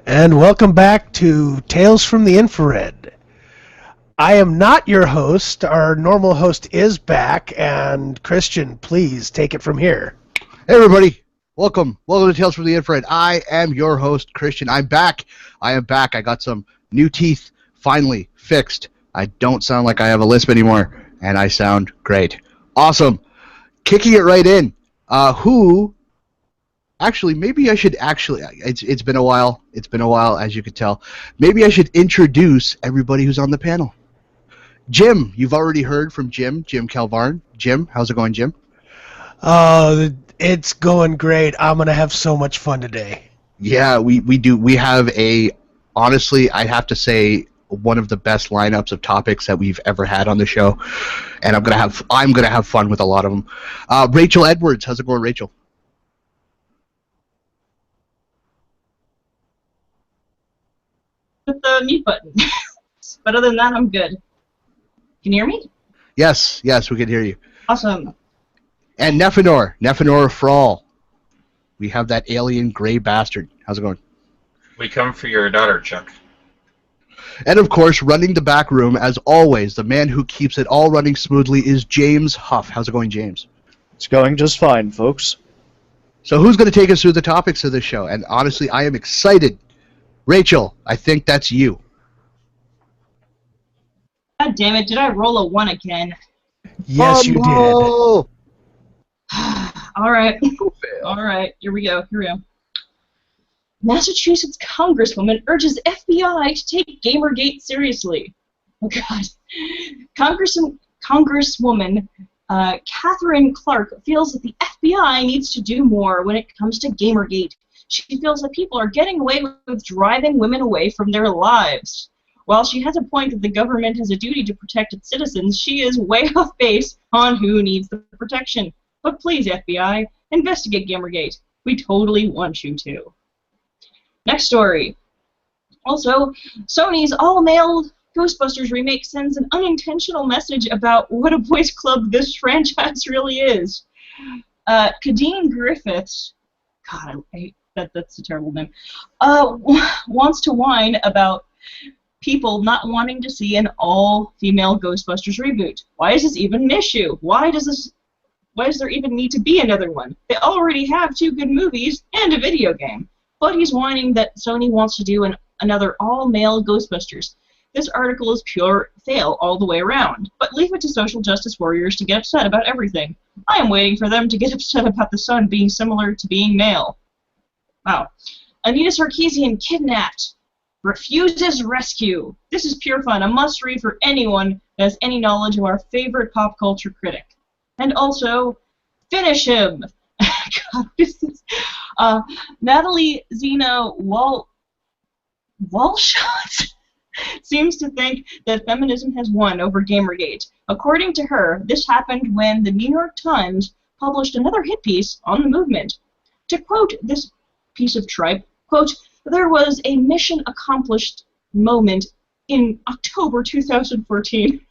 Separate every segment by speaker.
Speaker 1: And welcome back to Tales from the Infrared. I am not your host. Our normal host is back, and Christian, please take it from here.
Speaker 2: Hey everybody, welcome to Tales from the Infrared. I am your host, Christian. I'm back. I am back. I got some new teeth finally fixed. I don't sound like I have a lisp anymore, and I sound great. Awesome. Kicking it right in. Maybe I should it's been a while. It's been a while, as you could tell. Maybe I should introduce everybody who's on the panel. Jim, you've already heard from Jim Calvarn. Jim, how's it going, Jim?
Speaker 1: It's going great. I'm going to have so much fun today.
Speaker 2: Yeah, we do. We have honestly, I have to say, one of the best lineups of topics that we've ever had on the show, and I'm gonna have fun with a lot of them. Rachel Edwards, how's it going, Rachel?
Speaker 3: With the mute button. But other than that, I'm good. Can you hear me?
Speaker 2: Yes, we can hear you.
Speaker 3: Awesome.
Speaker 2: And Nephinor Frawl. We have that alien gray bastard. How's it going?
Speaker 4: We come for your daughter, Chuck.
Speaker 2: And of course, running the back room, as always, the man who keeps it all running smoothly is James Huff. How's it going, James?
Speaker 5: It's going just fine, folks.
Speaker 2: So who's going to take us through the topics of this show? And honestly, I am excited. Rachel, I think that's you.
Speaker 3: God damn it, did I roll a 1 again?
Speaker 1: Yes, you did.
Speaker 3: Alright. Alright, here we go. Massachusetts Congresswoman urges FBI to take Gamergate seriously. Oh, God. Congresswoman Catherine Clark feels that the FBI needs to do more when it comes to Gamergate. She feels that people are getting away with driving women away from their lives. While she has a point that the government has a duty to protect its citizens, she is way off base on who needs the protection. But please, FBI, investigate Gamergate. We totally want you to. Next story. Also, Sony's all-male Ghostbusters remake sends an unintentional message about what a boys' club this franchise really is. Kadeen Griffiths, God, I hate that's a terrible name, wants to whine about people not wanting to see an all-female Ghostbusters reboot. Why is this even an issue? Why does there even need to be another one? They already have 2 good movies and a video game. But he's whining that Sony wants to do another all-male Ghostbusters. This article is pure fail all the way around. But leave it to social justice warriors to get upset about everything. I am waiting for them to get upset about the son being similar to being male. Wow. Anita Sarkeesian kidnapped. Refuses rescue. This is pure fun. A must-read for anyone that has any knowledge of our favorite pop culture critic. And also, finish him. God, what is this? Natalie Zena Walshot seems to think that feminism has won over Gamergate. According to her, this happened when the New York Times published another hit piece on the movement. To quote this piece of tripe, quote, there was a mission accomplished moment in October 2014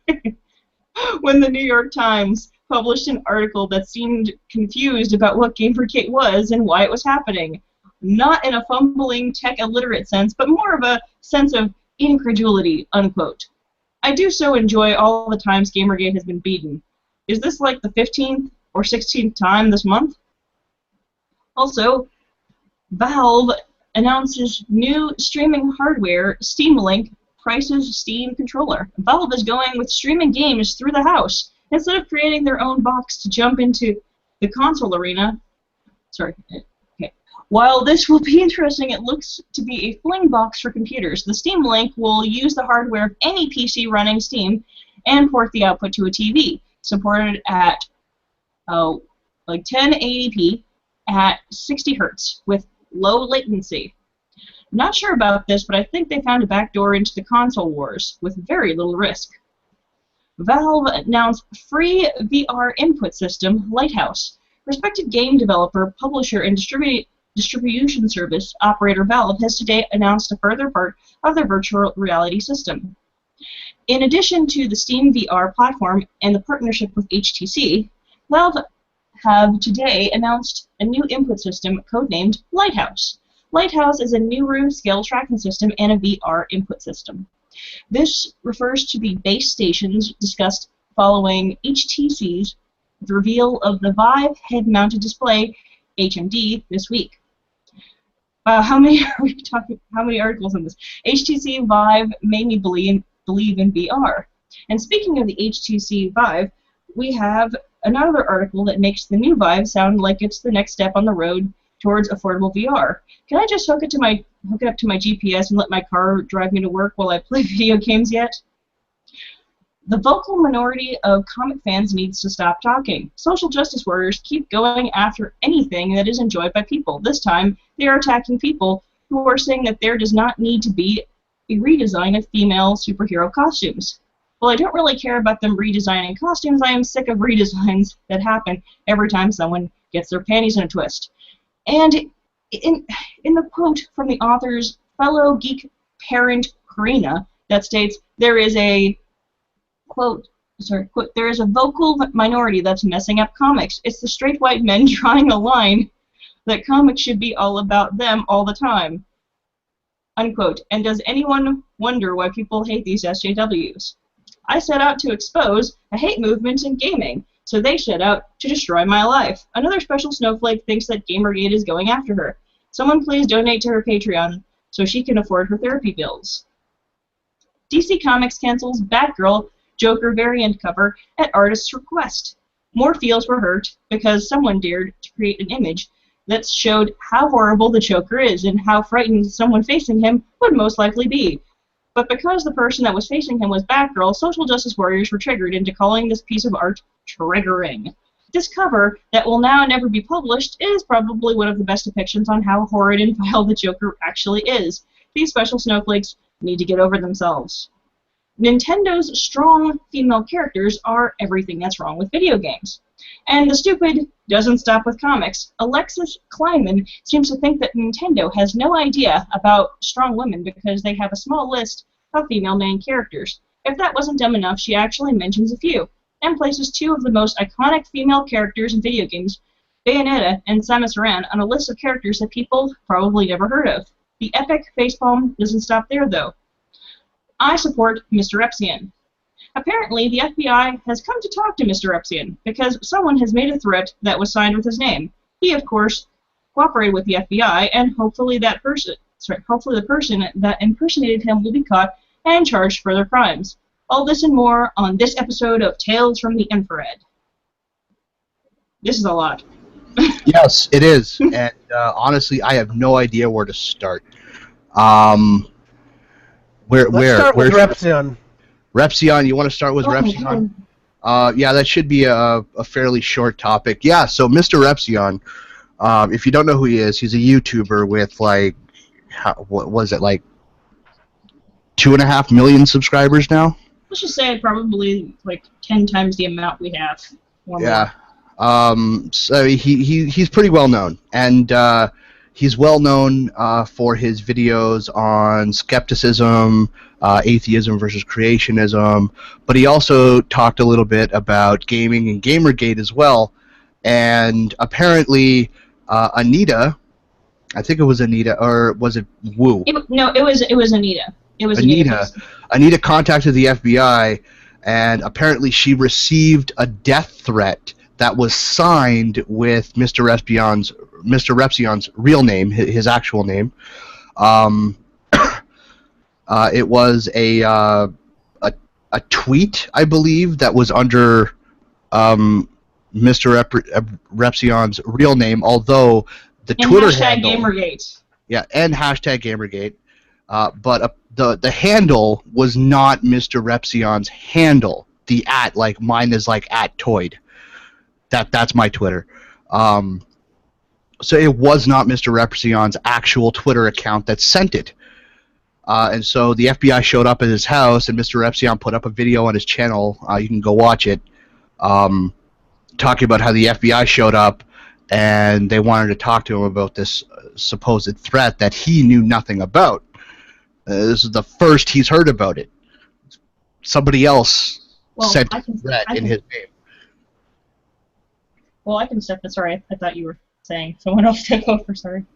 Speaker 3: when the New York Times published an article that seemed confused about what Gamergate was and why it was happening. Not in a fumbling, tech-illiterate sense, but more of a sense of incredulity, unquote. I do so enjoy all the times Gamergate has been beaten. Is this like the 15th or 16th time this month? Also, Valve announces new streaming hardware, Steam Link, prices Steam controller. Valve is going with streaming games through the house. Instead of creating their own box to jump into the console arena, while this will be interesting, it looks to be a fling box for computers. The Steam Link will use the hardware of any PC running Steam and port the output to a TV, supported at 1080p at 60 Hz with low latency. Not sure about this, but I think they found a backdoor into the console wars with very little risk. Valve announced free VR input system, Lighthouse. Respected game developer, publisher, and distribution service operator Valve has today announced a further part of their virtual reality system. In addition to the Steam VR platform and the partnership with HTC, Valve have today announced a new input system codenamed Lighthouse. Lighthouse is a new room scale tracking system and a VR input system. This refers to the base stations discussed following HTC's reveal of the Vive head-mounted display HMD this week. How many are we talking? How many articles on this? HTC Vive made me believe in VR. And speaking of the HTC Vive, we have another article that makes the new Vive sound like it's the next step on the road towards affordable VR. Can I just hook it up to my GPS and let my car drive me to work while I play video games yet? The vocal minority of comic fans needs to stop talking. Social justice warriors keep going after anything that is enjoyed by people. This time, they are attacking people who are saying that there does not need to be a redesign of female superhero costumes. Well, I don't really care about them redesigning costumes. I am sick of redesigns that happen every time someone gets their panties in a twist. And in the quote from the author's fellow geek parent, Karina, that states, there is a quote, there is a vocal minority that's messing up comics. It's the straight white men drawing a line that comics should be all about them all the time. Unquote. And does anyone wonder why people hate these SJWs? I set out to expose a hate movement in gaming, so they set out to destroy my life. Another special snowflake thinks that Gamergate is going after her. Someone please donate to her Patreon so she can afford her therapy bills. DC Comics cancels Batgirl Joker variant cover at artist's request. More feels were hurt because someone dared to create an image that showed how horrible the Joker is and how frightened someone facing him would most likely be. But because the person that was facing him was Batgirl, social justice warriors were triggered into calling this piece of art triggering. This cover, that will now never be published, is probably one of the best depictions on how horrid and vile the Joker actually is. These special snowflakes need to get over themselves. Nintendo's strong female characters are everything that's wrong with video games. And the stupid doesn't stop with comics. Alexis Kleinman seems to think that Nintendo has no idea about strong women because they have a small list of female main characters. If that wasn't dumb enough, she actually mentions a few, and places two of the most iconic female characters in video games, Bayonetta and Samus Aran, on a list of characters that people probably never heard of. The epic facepalm doesn't stop there, though. I support Mr. Epsilon. Apparently, the FBI has come to talk to Mr. Epsilon because someone has made a threat that was signed with his name. He, of course, cooperated with the FBI, and hopefully the person that impersonated him will be caught and charged for their crimes. All this and more on this episode of Tales from the Infrared. This is a lot.
Speaker 2: Yes, it is, and honestly, I have no idea where to start.
Speaker 1: Let's start with Repzion.
Speaker 2: Repzion, you want to start with Repzion? Yeah, that should be a fairly short topic. Yeah, so Mr. Repzion, if you don't know who he is, he's a YouTuber with like, what was it, like 2.5 million subscribers now?
Speaker 3: Let's just say probably like 10 times the amount we have.
Speaker 2: Yeah. So he's pretty well known, and he's well known for his videos on skepticism, atheism versus creationism, but he also talked a little bit about gaming and Gamergate as well. And apparently, Anita, I think it was Anita, or was it Wu?
Speaker 3: It was Anita. It was
Speaker 2: Anita. Anita contacted the FBI, and apparently she received a death threat that was signed with Mr. Repzion's real name, his actual name. It was a tweet, I believe, that was under Mr. Repzion's real name, although the Twitter handle...
Speaker 3: Gamergate.
Speaker 2: Yeah, and hashtag Gamergate. But the handle was not Mr. Repzion's handle. The @ like mine is like @toyd. That's my Twitter. So it was not Mr. Repzion's actual Twitter account that sent it. And so the FBI showed up at his house, and Mr. Repzion put up a video on his channel. You can go watch it, talking about how the FBI showed up, and they wanted to talk to him about this supposed threat that he knew nothing about. This is the first he's heard about it. Somebody else sent a threat in his name.
Speaker 3: Well, I can step in. Sorry, I thought you were saying someone else took over. Sorry.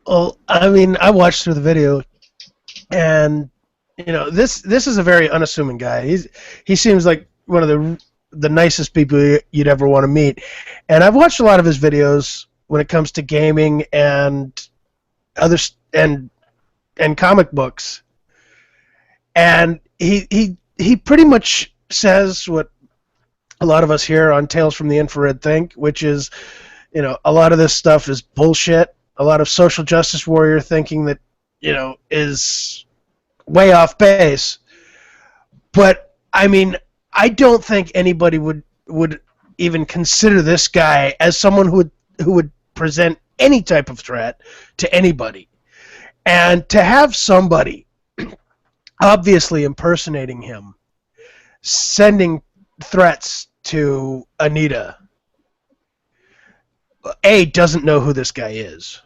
Speaker 1: Well, I mean, I watched through the video, and this is a very unassuming guy. He seems like one of the nicest people you'd ever want to meet, and I've watched a lot of his videos when it comes to gaming and others and comic books, and he pretty much says what a lot of us here on Tales from the Infrared think, which is, a lot of this stuff is bullshit. A lot of social justice warrior thinking that, is way off base. But I mean, I don't think anybody would even consider this guy as someone who would present any type of threat to anybody. And to have somebody obviously impersonating him sending threats to Anita, A, doesn't know who this guy is,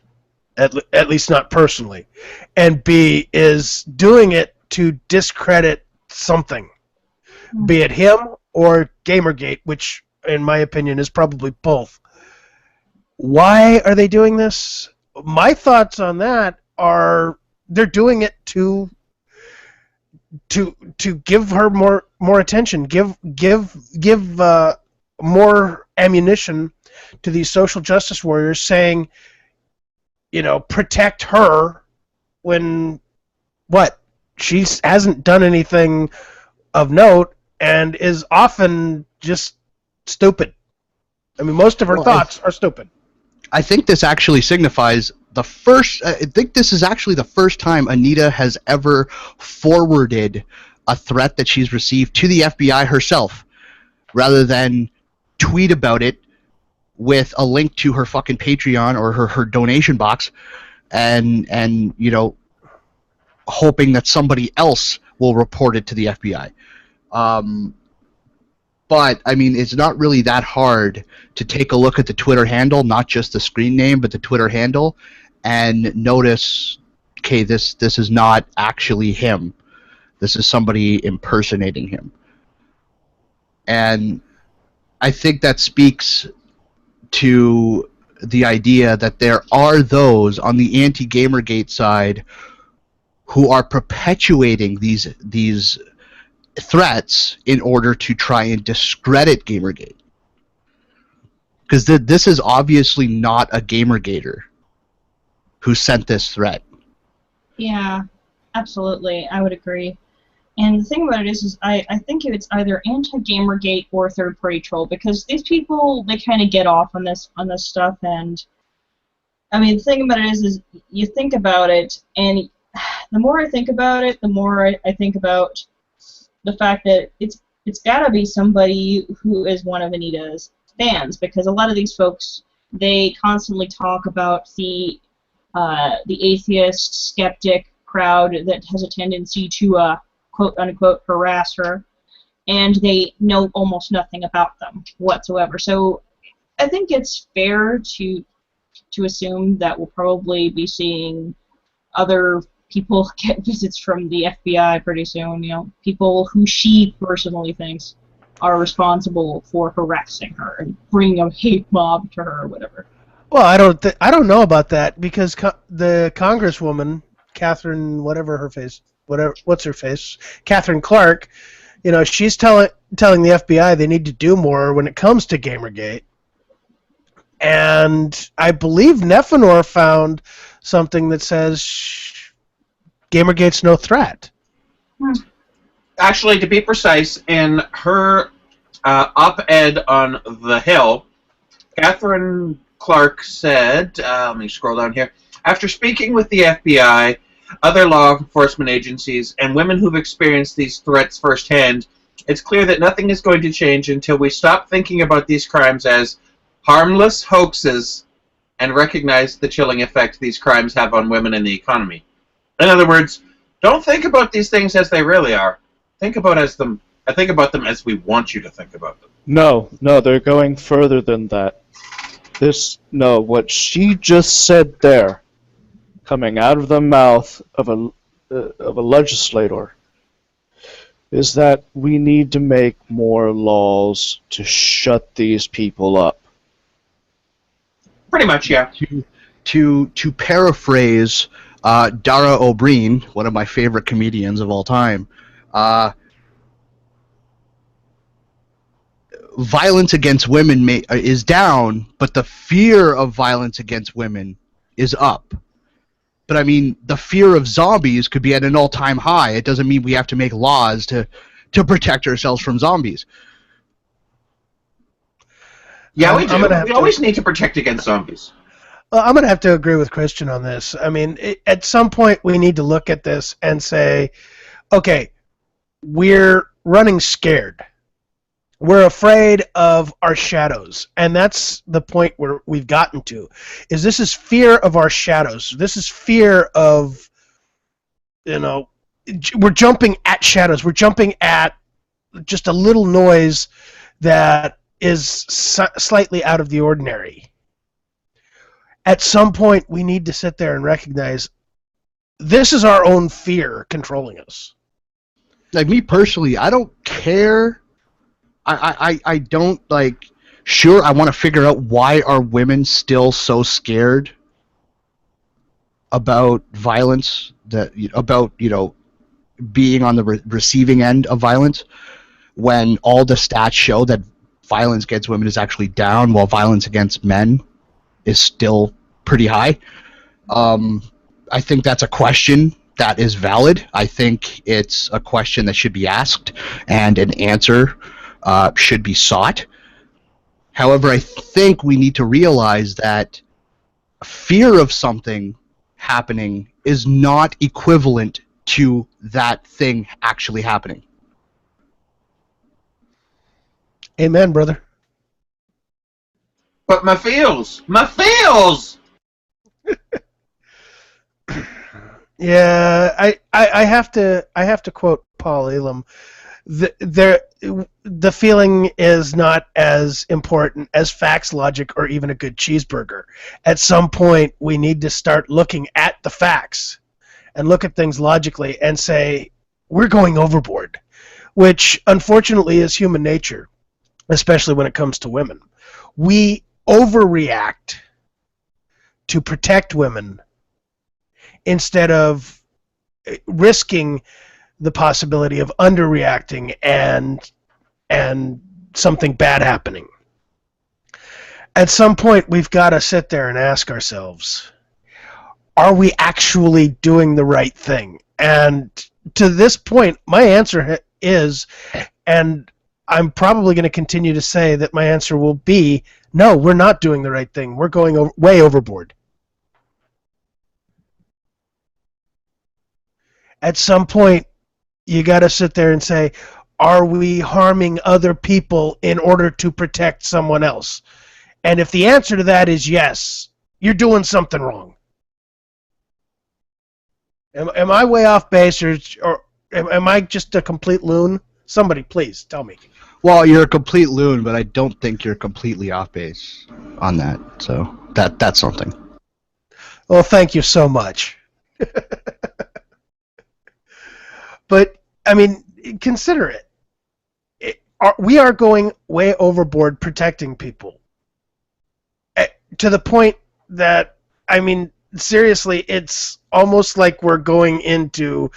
Speaker 1: at least not personally, and B, is doing it to discredit something, be it him or Gamergate, which, in my opinion, is probably both. Why are they doing this? My thoughts on that are they're doing it to give her more attention, give more ammunition to these social justice warriors, saying, protect her when she hasn't done anything of note and is often just stupid. I mean, most of her thoughts are stupid.
Speaker 2: I think this actually signifies the first. I think this is actually the first time Anita has ever forwarded a threat that she's received to the FBI herself, rather than tweet about it with a link to her fucking Patreon or her donation box, and hoping that somebody else will report it to the FBI. But, I mean, it's not really that hard to take a look at the Twitter handle, not just the screen name, but the Twitter handle, and notice, okay, this is not actually him. This is somebody impersonating him. And I think that speaks to the idea that there are those on the anti-Gamergate side who are perpetuating these threats in order to try and discredit Gamergate. Because this is obviously not a Gamergater who sent this threat.
Speaker 3: Yeah, absolutely. I would agree. And the thing about it is I think it's either anti-Gamergate or third-party troll, because these people, they kind of get off on this stuff. And I mean, the thing about it is you think about it, and the more I think about it, the more I think about the fact that it's got to be somebody who is one of Anita's fans, because a lot of these folks, they constantly talk about the atheist, skeptic crowd that has a tendency to quote-unquote harass her, and they know almost nothing about them whatsoever. So I think it's fair to assume that we'll probably be seeing other people get visits from the FBI pretty soon, people who she personally thinks are responsible for harassing her and bringing a hate mob to her or whatever.
Speaker 1: Well, I don't know about that, because the Congresswoman, Catherine, what's her face, Catherine Clark, she's telling the FBI they need to do more when it comes to Gamergate. And I believe Nefanor found something that says Gamergate's no threat.
Speaker 4: Actually, to be precise, in her op-ed on The Hill, Catherine Clark said, let me scroll down here, after speaking with the FBI, other law enforcement agencies, and women who've experienced these threats firsthand, it's clear that nothing is going to change until we stop thinking about these crimes as harmless hoaxes and recognize the chilling effect these crimes have on women and the economy. In other words, don't think about these things as they really are. Think about them as we want you to think about them.
Speaker 5: No, they're going further than that. What she just said there, coming out of the mouth of a legislator, is that we need to make more laws to shut these people up.
Speaker 4: Pretty much, yeah.
Speaker 2: to paraphrase Dara O'Brien, one of my favorite comedians of all time, violence against women is down, but the fear of violence against women is up. But I mean, the fear of zombies could be at an all-time high. It doesn't mean we have to make laws to protect ourselves from zombies.
Speaker 4: Yeah, we do. We always need to protect against zombies.
Speaker 1: Well, I'm going to have to agree with Christian on this. I mean, at some point we need to look at this and say, okay, we're running scared. We're afraid of our shadows, and that's the point where we've gotten to. This is fear of our shadows. This is fear of, we're jumping at shadows. We're jumping at just a little noise that is slightly out of the ordinary. At some point, we need to sit there and recognize this is our own fear controlling us.
Speaker 2: Like me personally, I don't care. I don't, like, sure, I want to figure out why are women still so scared about violence, about being on the receiving end of violence, when all the stats show that violence against women is actually down while violence against men is still pretty high. I think that's a question that is valid. I think it's a question that should be asked and an answer should be sought. However, I think we need to realize that fear of something happening is not equivalent to that thing actually happening.
Speaker 1: Amen, brother.
Speaker 4: But my feels!
Speaker 1: Yeah, I have to quote Paul Elam. The feeling is not as important as facts, logic, or even a good cheeseburger. At some point, we need to start looking at the facts and look at things logically and say, we're going overboard, which unfortunately is human nature, especially when it comes to women. We overreact to protect women instead of risking the possibility of underreacting and something bad happening. At some point, we've got to sit there and ask ourselves, are we actually doing the right thing? And to this point, my answer is, and I'm probably going to continue to say that my answer will be, no, we're not doing the right thing. We're going way overboard. At some point, you got to sit there and say, are we harming other people in order to protect someone else? And if the answer to that is yes, you're doing something wrong. Am I way off base, or am I just a complete loon? Somebody, please, tell me.
Speaker 2: Well, you're a complete loon, but I don't think you're completely off base on that. So that's something.
Speaker 1: Well, thank you so much. But, I mean, consider it. We are going way overboard protecting people. To the point that, I mean, seriously, it's almost like we're going into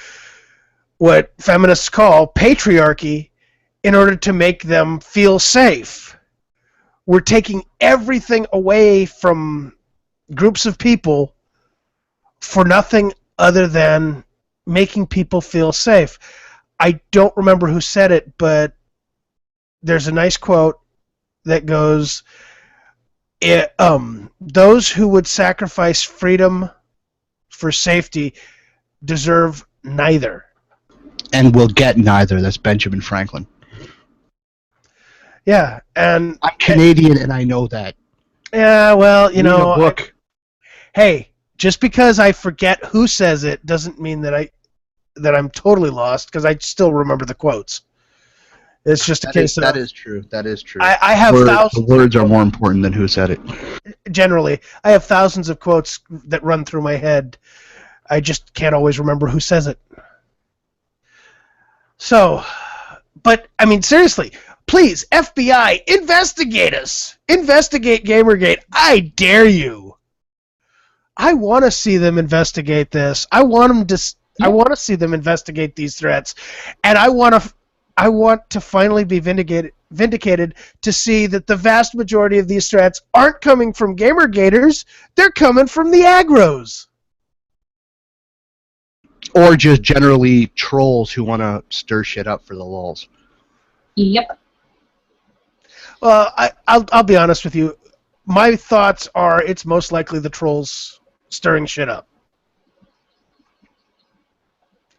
Speaker 1: what feminists call patriarchy in order to make them feel safe. We're taking everything away from groups of people for nothing other than making people feel safe. I don't remember who said it, but there's a nice quote that goes, those who would sacrifice freedom for safety deserve neither.
Speaker 2: And will get neither. That's Benjamin Franklin.
Speaker 1: Yeah, and
Speaker 2: I'm Canadian, and I know that.
Speaker 1: Yeah, well, you know,
Speaker 2: book.
Speaker 1: Hey, just because I forget who says it doesn't mean that I'm totally lost, because I still remember the quotes. It's just a case of...
Speaker 2: That is true. That is true.
Speaker 1: I have thousands...
Speaker 2: The words are more important than who said it.
Speaker 1: Generally. I have thousands of quotes that run through my head. I just can't always remember who says it. So, but, I mean, seriously, please, FBI, investigate us. Investigate Gamergate. I dare you. I want to see them investigate this. I want to see them investigate these threats, and I want to finally be vindicated to see that the vast majority of these threats aren't coming from gamergaters. They're coming from the aggros.
Speaker 2: Or just generally trolls who want to stir shit up for the lulz.
Speaker 3: Yep.
Speaker 1: Well, I'll be honest with you. My thoughts are it's most likely the trolls stirring shit up.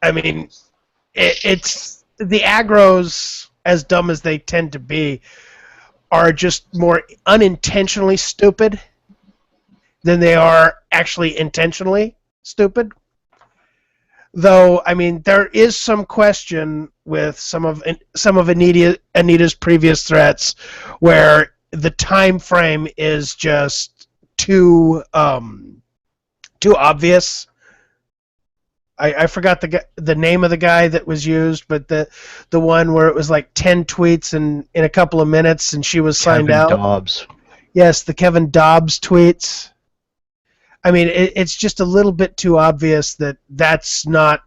Speaker 1: I mean, it's the aggros, as dumb as they tend to be, are just more unintentionally stupid than they are actually intentionally stupid. Though, I mean, there is some question with some of Anita's previous threats where the time frame is just too obvious. I forgot the name of the guy that was used, but the one where it was like 10 tweets in a couple of minutes and she was signed
Speaker 2: Kevin
Speaker 1: out.
Speaker 2: Dobbs.
Speaker 1: Yes, the Kevin Dobbs tweets. I mean, it's just a little bit too obvious that that's not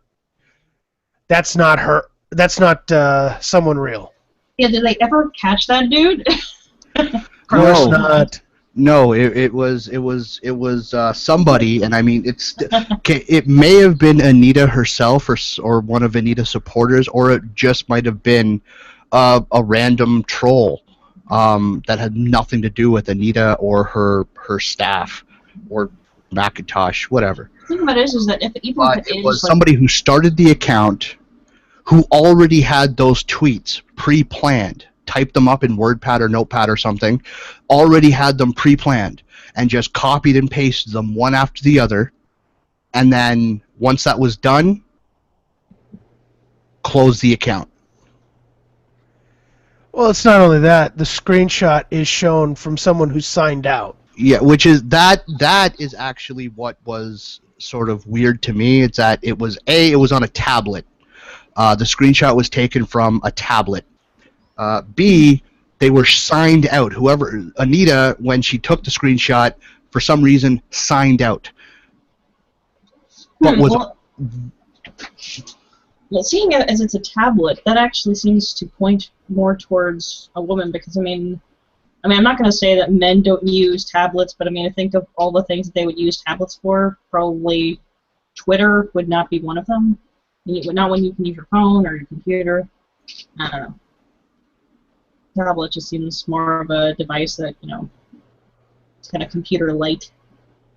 Speaker 1: her. That's not someone real.
Speaker 3: Yeah, did they ever catch that dude?
Speaker 1: Of course not.
Speaker 2: No, it was somebody, and I mean it may have been Anita herself or one of Anita's supporters, or it just might have been a random troll that had nothing to do with Anita or her staff or Macintosh, whatever.
Speaker 3: The thing about it is that
Speaker 2: it was somebody who started the account who already had those tweets pre-planned, typed them up in WordPad or Notepad or something, already had them pre-planned, and just copied and pasted them one after the other, and then once that was done, closed the account.
Speaker 1: Well, it's not only that. The screenshot is shown from someone who signed out.
Speaker 2: Yeah, which is that is actually what was sort of weird to me. It's that it was on a tablet. The screenshot was taken from a tablet. B, they were signed out. Whoever, Anita, when she took the screenshot, for some reason, signed out. But
Speaker 3: well, seeing it as it's a tablet, that actually seems to point more towards a woman, because I mean, I'm not going to say that men don't use tablets, but I mean, I think of all the things that they would use tablets for, probably Twitter would not be one of them. Not when you can use your phone or your computer. I don't know. Tablet just seems more of a device that, it's kind of computer-like.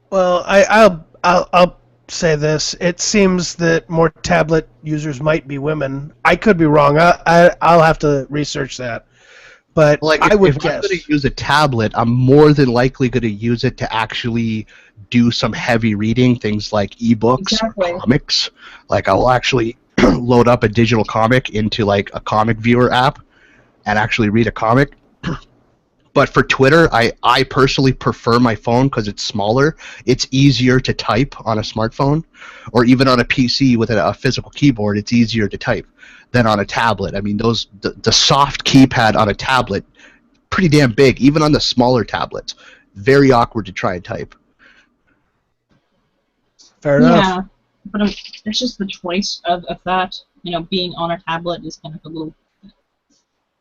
Speaker 1: Well, I'll say this. It seems that more tablet users might be women. I could be wrong. I'll have to research that. But I would guess.
Speaker 2: If I'm going to use a tablet, I'm more than likely going to use it to actually do some heavy reading, things like ebooks or comics. Like, I'll actually load up a digital comic into like a comic viewer app and actually read a comic. But for Twitter, I personally prefer my phone because it's smaller. It's easier to type on a smartphone, or even on a PC with a physical keyboard. It's easier to type than on a tablet. I mean, the soft keypad on a tablet, pretty damn big, even on the smaller tablets. Very awkward to try and type.
Speaker 1: Fair enough.
Speaker 3: Yeah, but it's just the choice of that. Being on a tablet is kind of a little.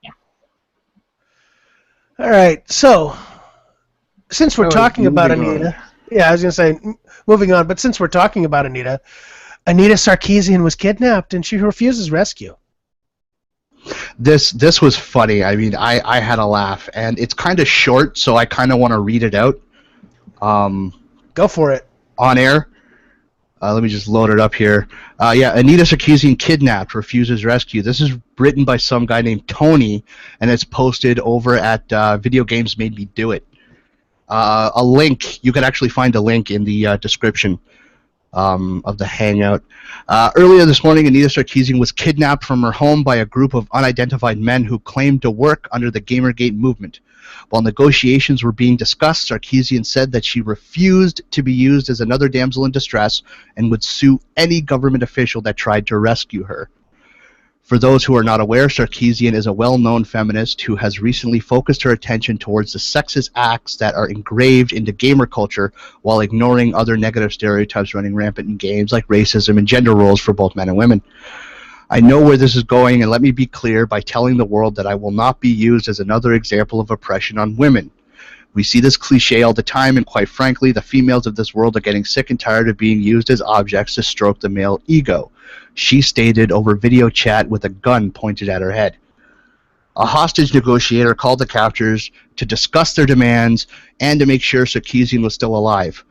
Speaker 3: Yeah.
Speaker 1: All right. So, since we're talking about Anita, I was going to say moving on, but since we're talking about Anita Sarkeesian was kidnapped and she refuses rescue.
Speaker 2: This was funny. I mean, I had a laugh, and it's kind of short, so I kind of want to read it out.
Speaker 1: Go for it.
Speaker 2: On air. Let me just load it up here. Anita Sarkeesian kidnapped, refuses rescue. This is written by some guy named Tony, and it's posted over at Video Games Made Me Do It. A link, you can actually find a link in the description of the Hangout. Earlier this morning, Anita Sarkeesian was kidnapped from her home by a group of unidentified men who claimed to work under the Gamergate movement. While negotiations were being discussed, Sarkeesian said that she refused to be used as another damsel in distress and would sue any government official that tried to rescue her. For those who are not aware, Sarkeesian is a well-known feminist who has recently focused her attention towards the sexist acts that are engraved into gamer culture while ignoring other negative stereotypes running rampant in games like racism and gender roles for both men and women. I know where this is going, and let me be clear by telling the world that I will not be used as another example of oppression on women. We see this cliche all the time, and quite frankly, the females of this world are getting sick and tired of being used as objects to stroke the male ego, she stated over video chat with a gun pointed at her head. A hostage negotiator called the captors to discuss their demands and to make sure Sarkeesian was still alive.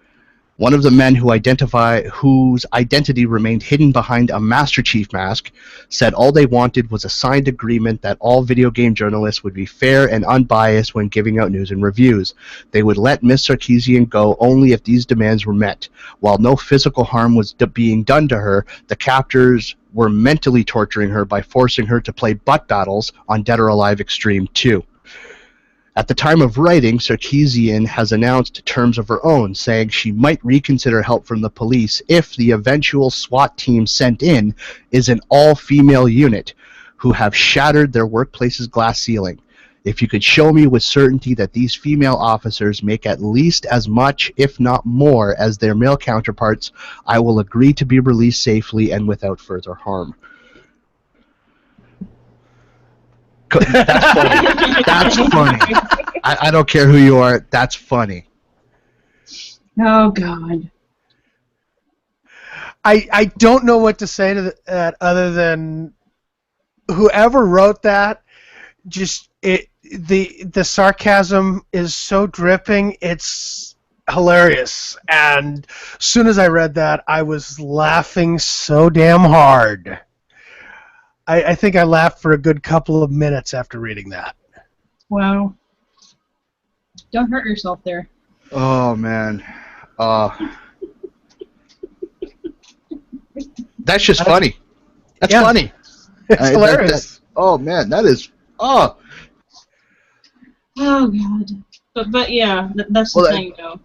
Speaker 2: One of the men whose identity remained hidden behind a Master Chief mask said all they wanted was a signed agreement that all video game journalists would be fair and unbiased when giving out news and reviews. They would let Miss Sarkeesian go only if these demands were met. While no physical harm was being done to her, the captors were mentally torturing her by forcing her to play butt battles on Dead or Alive Extreme 2. At the time of writing, Sarkeesian has announced terms of her own, saying she might reconsider help from the police if the eventual SWAT team sent in is an all-female unit who have shattered their workplace's glass ceiling. If you could show me with certainty that these female officers make at least as much, if not more, as their male counterparts, I will agree to be released safely and without further harm. That's funny. That's funny. I don't care who you are. That's funny.
Speaker 3: Oh, God.
Speaker 1: I don't know what to say to that other than whoever wrote that, just the sarcasm is so dripping, it's hilarious. And as soon as I read that, I was laughing so damn hard. I think I laughed for a good couple of minutes after reading that.
Speaker 3: Wow. Don't hurt yourself there.
Speaker 2: Oh, man. That's just funny. That's funny.
Speaker 1: It's hilarious.
Speaker 2: Oh, man, that is... Oh,
Speaker 3: God. But yeah, that's the thing, though.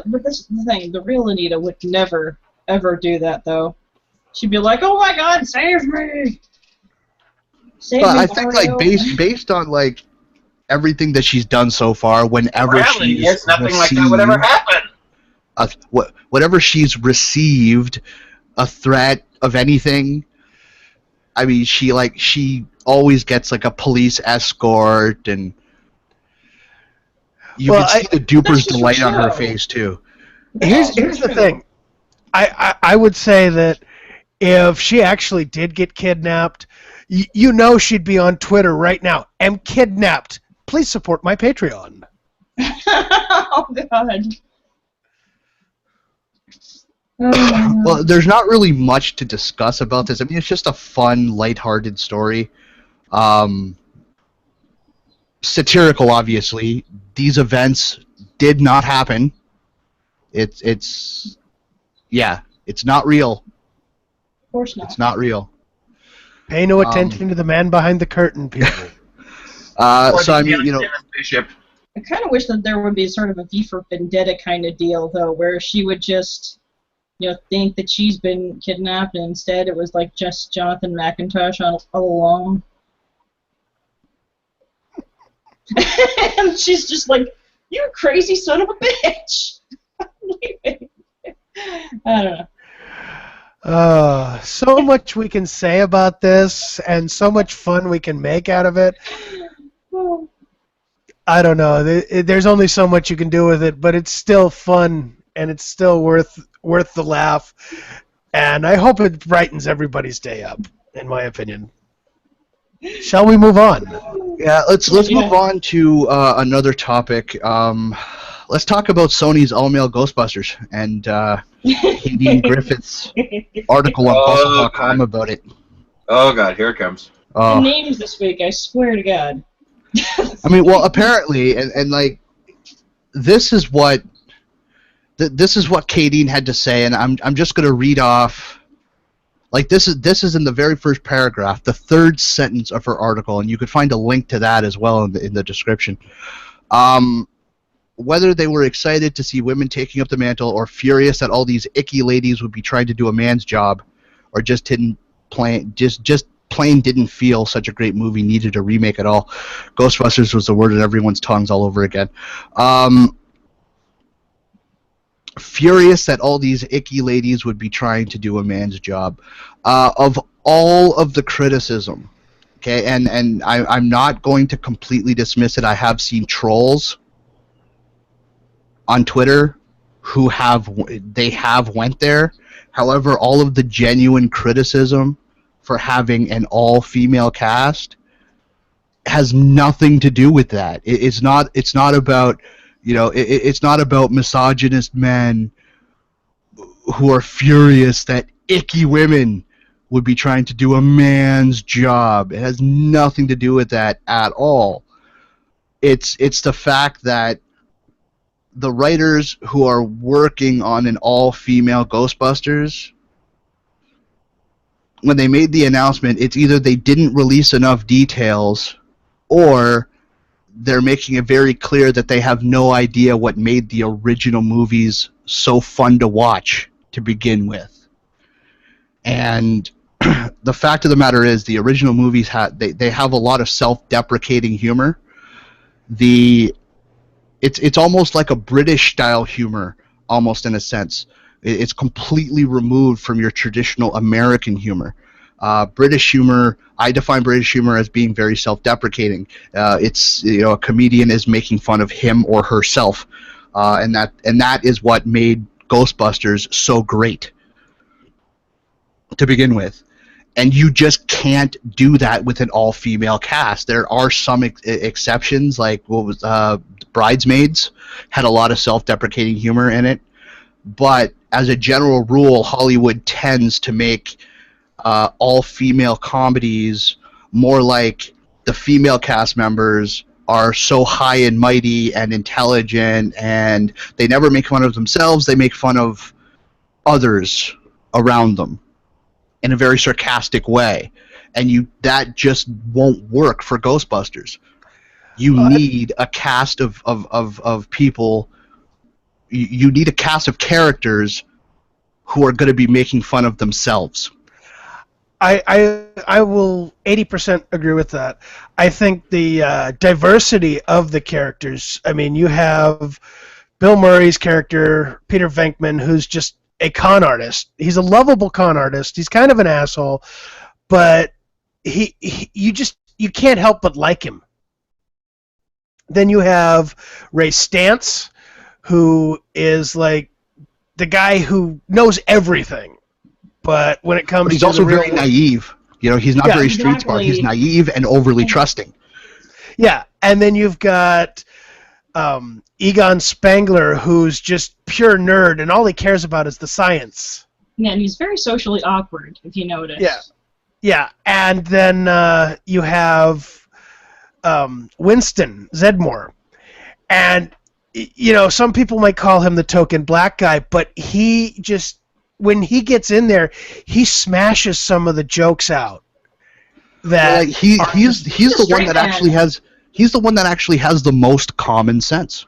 Speaker 3: But that's the thing. The real Anita would never, ever do that, though. She'd be like, "Oh my God, save me! Save me!"
Speaker 2: I think like based on like everything that she's done so far, whenever she's
Speaker 4: nothing like that would ever happen.
Speaker 2: Whatever she's received a threat of anything, I mean, she always gets like a police escort, and you can see the duper's delight on her face too.
Speaker 1: Here's the thing. I would say that if she actually did get kidnapped, you know she'd be on Twitter right now. Am kidnapped. Please support my Patreon.
Speaker 3: Oh, God.
Speaker 2: Well, there's not really much to discuss about this. I mean, it's just a fun, lighthearted story. Satirical, obviously. These events did not happen. It's not real.
Speaker 3: Of course not.
Speaker 2: It's not real.
Speaker 1: Pay no attention to the man behind the curtain, people.
Speaker 2: So I mean,
Speaker 3: I kind of wish that there would be sort of a V for Vendetta kind of deal, though, where she would just, think that she's been kidnapped, and instead it was like just Jonathan McIntosh all along. And she's just like, "You crazy son of a bitch!" I'm leaving. I don't know.
Speaker 1: So much we can say about this, and so much fun we can make out of it. I don't know. There's only so much you can do with it, but it's still fun, and it's still worth the laugh. And I hope it brightens everybody's day up, in my opinion. Shall we move on?
Speaker 2: Yeah, let's move on to another topic. Let's talk about Sony's all-male Ghostbusters and Katie Griffith's article on Puzzle.com about it.
Speaker 4: Oh, God, here it comes.
Speaker 3: The names this week, I swear to God.
Speaker 2: I mean, well, apparently, and like, this is what Kadeen had to say, and I'm just going to read off. Like, this is in the very first paragraph, the third sentence of her article, and you could find a link to that as well in the description. Whether they were excited to see women taking up the mantle or furious that all these icky ladies would be trying to do a man's job or just didn't plain didn't feel such a great movie, needed a remake at all. Ghostbusters was the word in everyone's tongues all over again. Furious that all these icky ladies would be trying to do a man's job. Of all of the criticism, okay, and I'm not going to completely dismiss it. I have seen trolls on Twitter who have went there. However, all of the genuine criticism for having an all-female cast has nothing to do with that. It's not about, you know, it's not about misogynist men who are furious that icky women would be trying to do a man's job. It has nothing to do with that at all. It's the fact that the writers who are working on an all-female Ghostbusters, when they made the announcement, it's either they didn't release enough details or they're making it very clear that they have no idea what made the original movies so fun to watch to begin with. And the fact of the matter is, the original movies they have a lot of self-deprecating humor. It's almost like a British-style humor, almost in a sense. It's completely removed from your traditional American humor. British humor, I define British humor as being very self-deprecating. It's, you know, a comedian is making fun of him or herself, and that is what made Ghostbusters so great to begin with. And you just can't do that with an all-female cast. There are some exceptions, like what was Bridesmaids had a lot of self-deprecating humor in it, but as a general rule, Hollywood tends to make all-female comedies more like the female cast members are so high and mighty and intelligent, and they never make fun of themselves. They make fun of others around them in a very sarcastic way, and that just won't work for Ghostbusters. You need a cast of people. You need a cast of characters who are going to be making fun of themselves.
Speaker 1: I will 80% agree with that. I think the diversity of the characters. I mean, you have Bill Murray's character, Peter Venkman, who's just a con artist. He's a lovable con artist. He's kind of an asshole, but you can't help but like him. Then you have Ray Stantz, who is like the guy who knows everything, but when it comes
Speaker 2: but he's
Speaker 1: to
Speaker 2: also very naive. You know, he's not very street smart. He's naive and overly trusting.
Speaker 1: Yeah, and then you've got Egon Spengler, who's just pure nerd, and all he cares about is the science.
Speaker 3: Yeah, and he's very socially awkward, if you notice.
Speaker 1: Yeah, and then you have Winston Zedmore, and you know, some people might call him the token black guy, but he just, when he gets in there, he smashes some of the jokes out. That
Speaker 2: he's the one that actually has. He's the one that actually has the most common sense.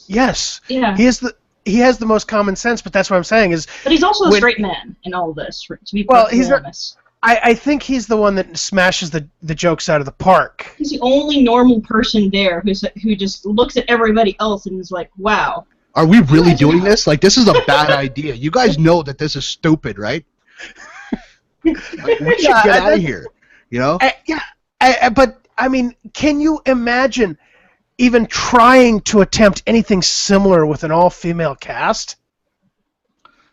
Speaker 1: Yes.
Speaker 3: Yeah.
Speaker 1: He has the most common sense, but that's what I'm saying is.
Speaker 3: But he's also a straight man in all this, to be perfectly honest.
Speaker 1: I think he's the one that smashes the jokes out of the park.
Speaker 3: He's the only normal person there who just looks at everybody else and is like, wow.
Speaker 2: Are we really doing this? Like, this is a bad idea. You guys know that this is stupid, right? Like, we should get out of here. You know?
Speaker 1: But I mean, can you imagine even trying to attempt anything similar with an all-female cast?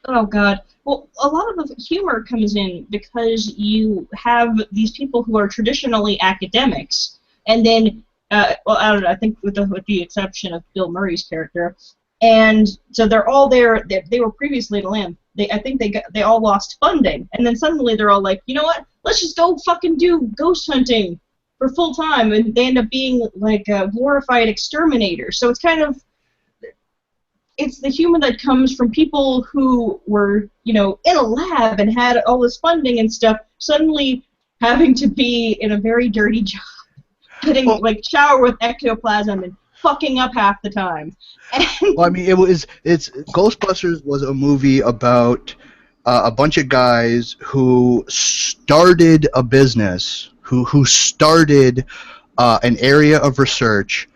Speaker 3: Oh, God. Well, a lot of the humor comes in because you have these people who are traditionally academics, and then, well, I don't know, I think with the exception of Bill Murray's character, and so they're all there. They were previously at LAM. I think they all lost funding, and then suddenly they're all like, you know what? Let's just go fucking do ghost hunting for full time, and they end up being like glorified exterminators. So it's kind of, it's the humor that comes from people who were, you know, in a lab and had all this funding and stuff, suddenly having to be in a very dirty job, getting like shower with ectoplasm and fucking up half the time.
Speaker 2: Well, I mean, Ghostbusters was a movie about a bunch of guys who started a business, who started an area of research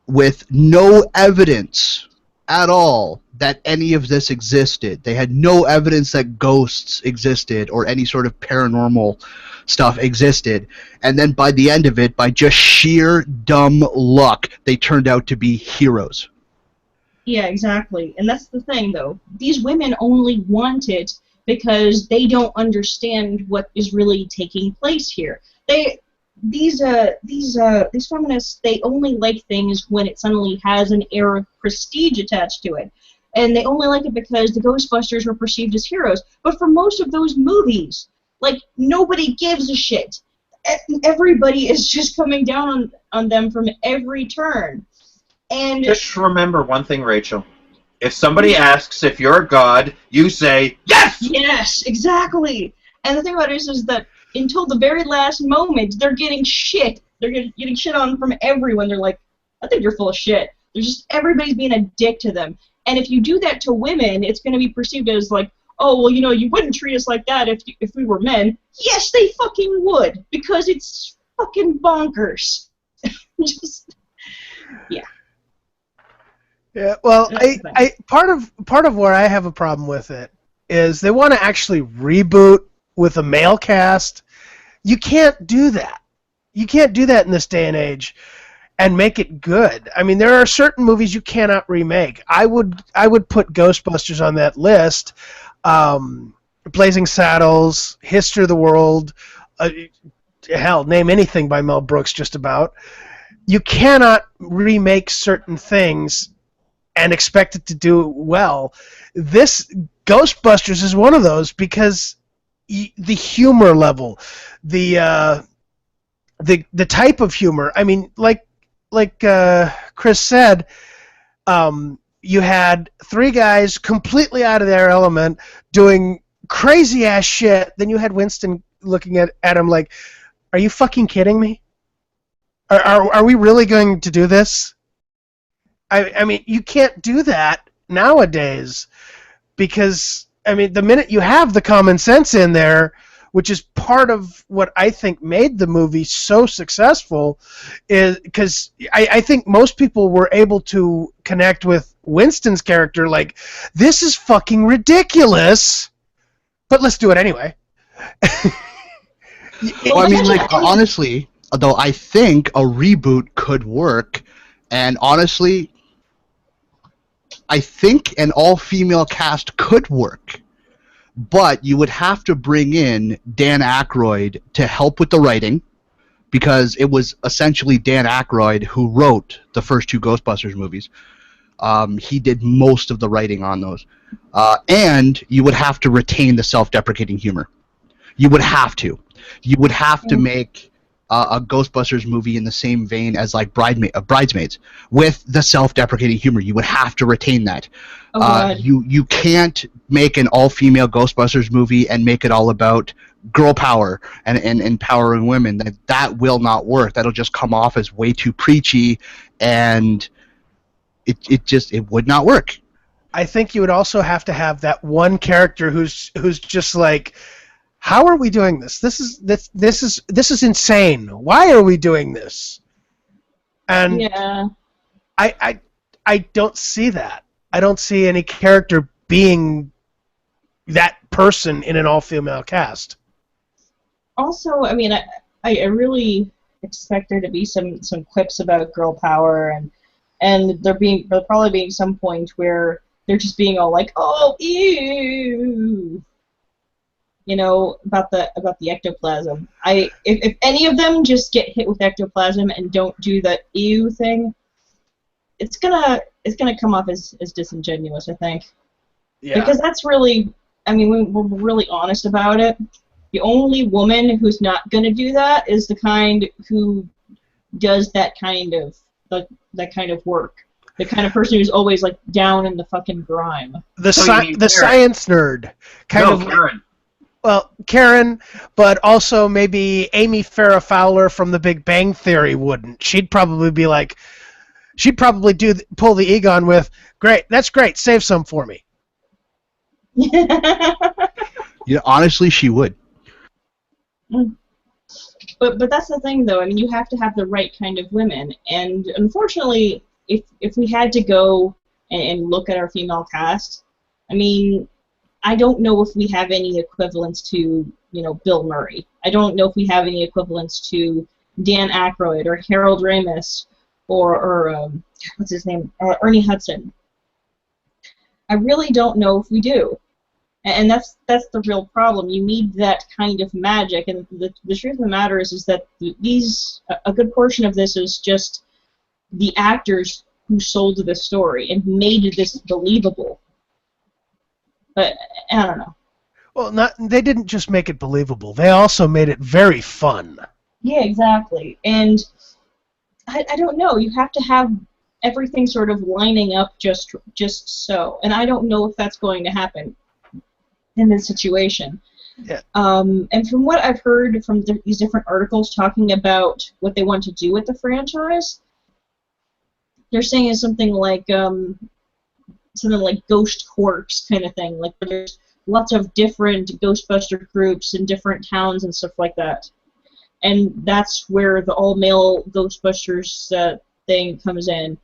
Speaker 2: with no evidence at all that any of this existed. They had no evidence that ghosts existed or any sort of paranormal stuff existed. And then by the end of it, by just sheer dumb luck, they turned out to be heroes.
Speaker 3: Yeah, exactly. And that's the thing, though. These women only want it because they don't understand what is really taking place here. These feminists, they only like things when it suddenly has an air of prestige attached to it. And they only like it because the Ghostbusters were perceived as heroes. But for most of those movies, like, nobody gives a shit. Everybody is just coming down on them from every turn. And
Speaker 4: just remember one thing, Rachel. If somebody asks if you're a god, you say, yes!
Speaker 3: Yes, exactly. And the thing about it is that until the very last moment, they're getting shit. They're getting shit on from everyone. They're like, I think you're full of shit. They're just, everybody's being a dick to them. And if you do that to women, it's going to be perceived as like, oh, well, you know, you wouldn't treat us like that if we were men. Yes, they fucking would, because it's fucking bonkers. Just, yeah.
Speaker 1: Yeah, well, I part of where I have a problem with it is they want to actually reboot with a male cast. You can't do that. You can't do that in this day and age and make it good. I mean, there are certain movies you cannot remake. I would put Ghostbusters on that list. Blazing Saddles, History of the World, hell, name anything by Mel Brooks just about. You cannot remake certain things and expect it to do well. This Ghostbusters is one of those because the humor level, the type of humor. I mean, like Chris said, you had three guys completely out of their element doing crazy ass shit. Then you had Winston looking at him like, "Are you fucking kidding me? Are we really going to do this?" I mean, you can't do that nowadays because, I mean, the minute you have the common sense in there, which is part of what I think made the movie so successful, is because I think most people were able to connect with Winston's character like, this is fucking ridiculous, but let's do it anyway.
Speaker 2: Well, I mean, like, honestly, though, I think a reboot could work, and honestly, I think an all-female cast could work, but you would have to bring in Dan Aykroyd to help with the writing, because it was essentially Dan Aykroyd who wrote the first two Ghostbusters movies. He did most of the writing on those. And you would have to retain the self-deprecating humor. You would have to. You would have to make a Ghostbusters movie in the same vein as like Bridesmaids, with the self-deprecating humor. You would have to retain that. You can't make an all-female Ghostbusters movie and make it all about girl power and empowering women. That will not work. That'll just come off as way too preachy, and it would not work.
Speaker 1: I think you would also have to have that one character who's just like, how are we doing this? This is insane. Why are we doing this? And
Speaker 3: yeah.
Speaker 1: I don't see that. I don't see any character being that person in an all-female cast.
Speaker 3: Also, I mean, I really expect there to be some quips about girl power, and there'll probably be some point where they're just being all like, oh, ew. You know, about the ectoplasm. If any of them just get hit with ectoplasm and don't do the ew thing, it's gonna come off as disingenuous, I think. Yeah. Because that's really, I mean, we're really honest about it. The only woman who's not gonna do that is the kind who does that kind of work. The kind of person who's always like down in the fucking grime.
Speaker 1: The science nerd.
Speaker 4: Karen.
Speaker 1: Well, Karen, but also maybe Amy Farrah Fowler from The Big Bang Theory wouldn't. She'd probably pull the Egon with, great, that's great, save some for me.
Speaker 2: honestly, she would.
Speaker 3: Mm. But that's the thing, though. I mean, you have to have the right kind of women, and unfortunately, if we had to go and look at our female cast, I mean, I don't know if we have any equivalents to, Bill Murray. I don't know if we have any equivalents to Dan Aykroyd or Harold Ramis or what's his name, Ernie Hudson. I really don't know if we do. And that's the real problem. You need that kind of magic, and the truth of the matter is that a good portion of this is just the actors who sold the story and made this believable. But I don't know.
Speaker 1: Well, they didn't just make it believable. They also made it very fun.
Speaker 3: Yeah, exactly. And I don't know. You have to have everything sort of lining up just so. And I don't know if that's going to happen in this situation.
Speaker 1: Yeah.
Speaker 3: And from what I've heard from these different articles talking about what they want to do with the franchise, they're saying it's something like Ghost Corps kind of thing, like where there's lots of different Ghostbuster groups in different towns and stuff like that. And that's where the all-male Ghostbusters thing comes in,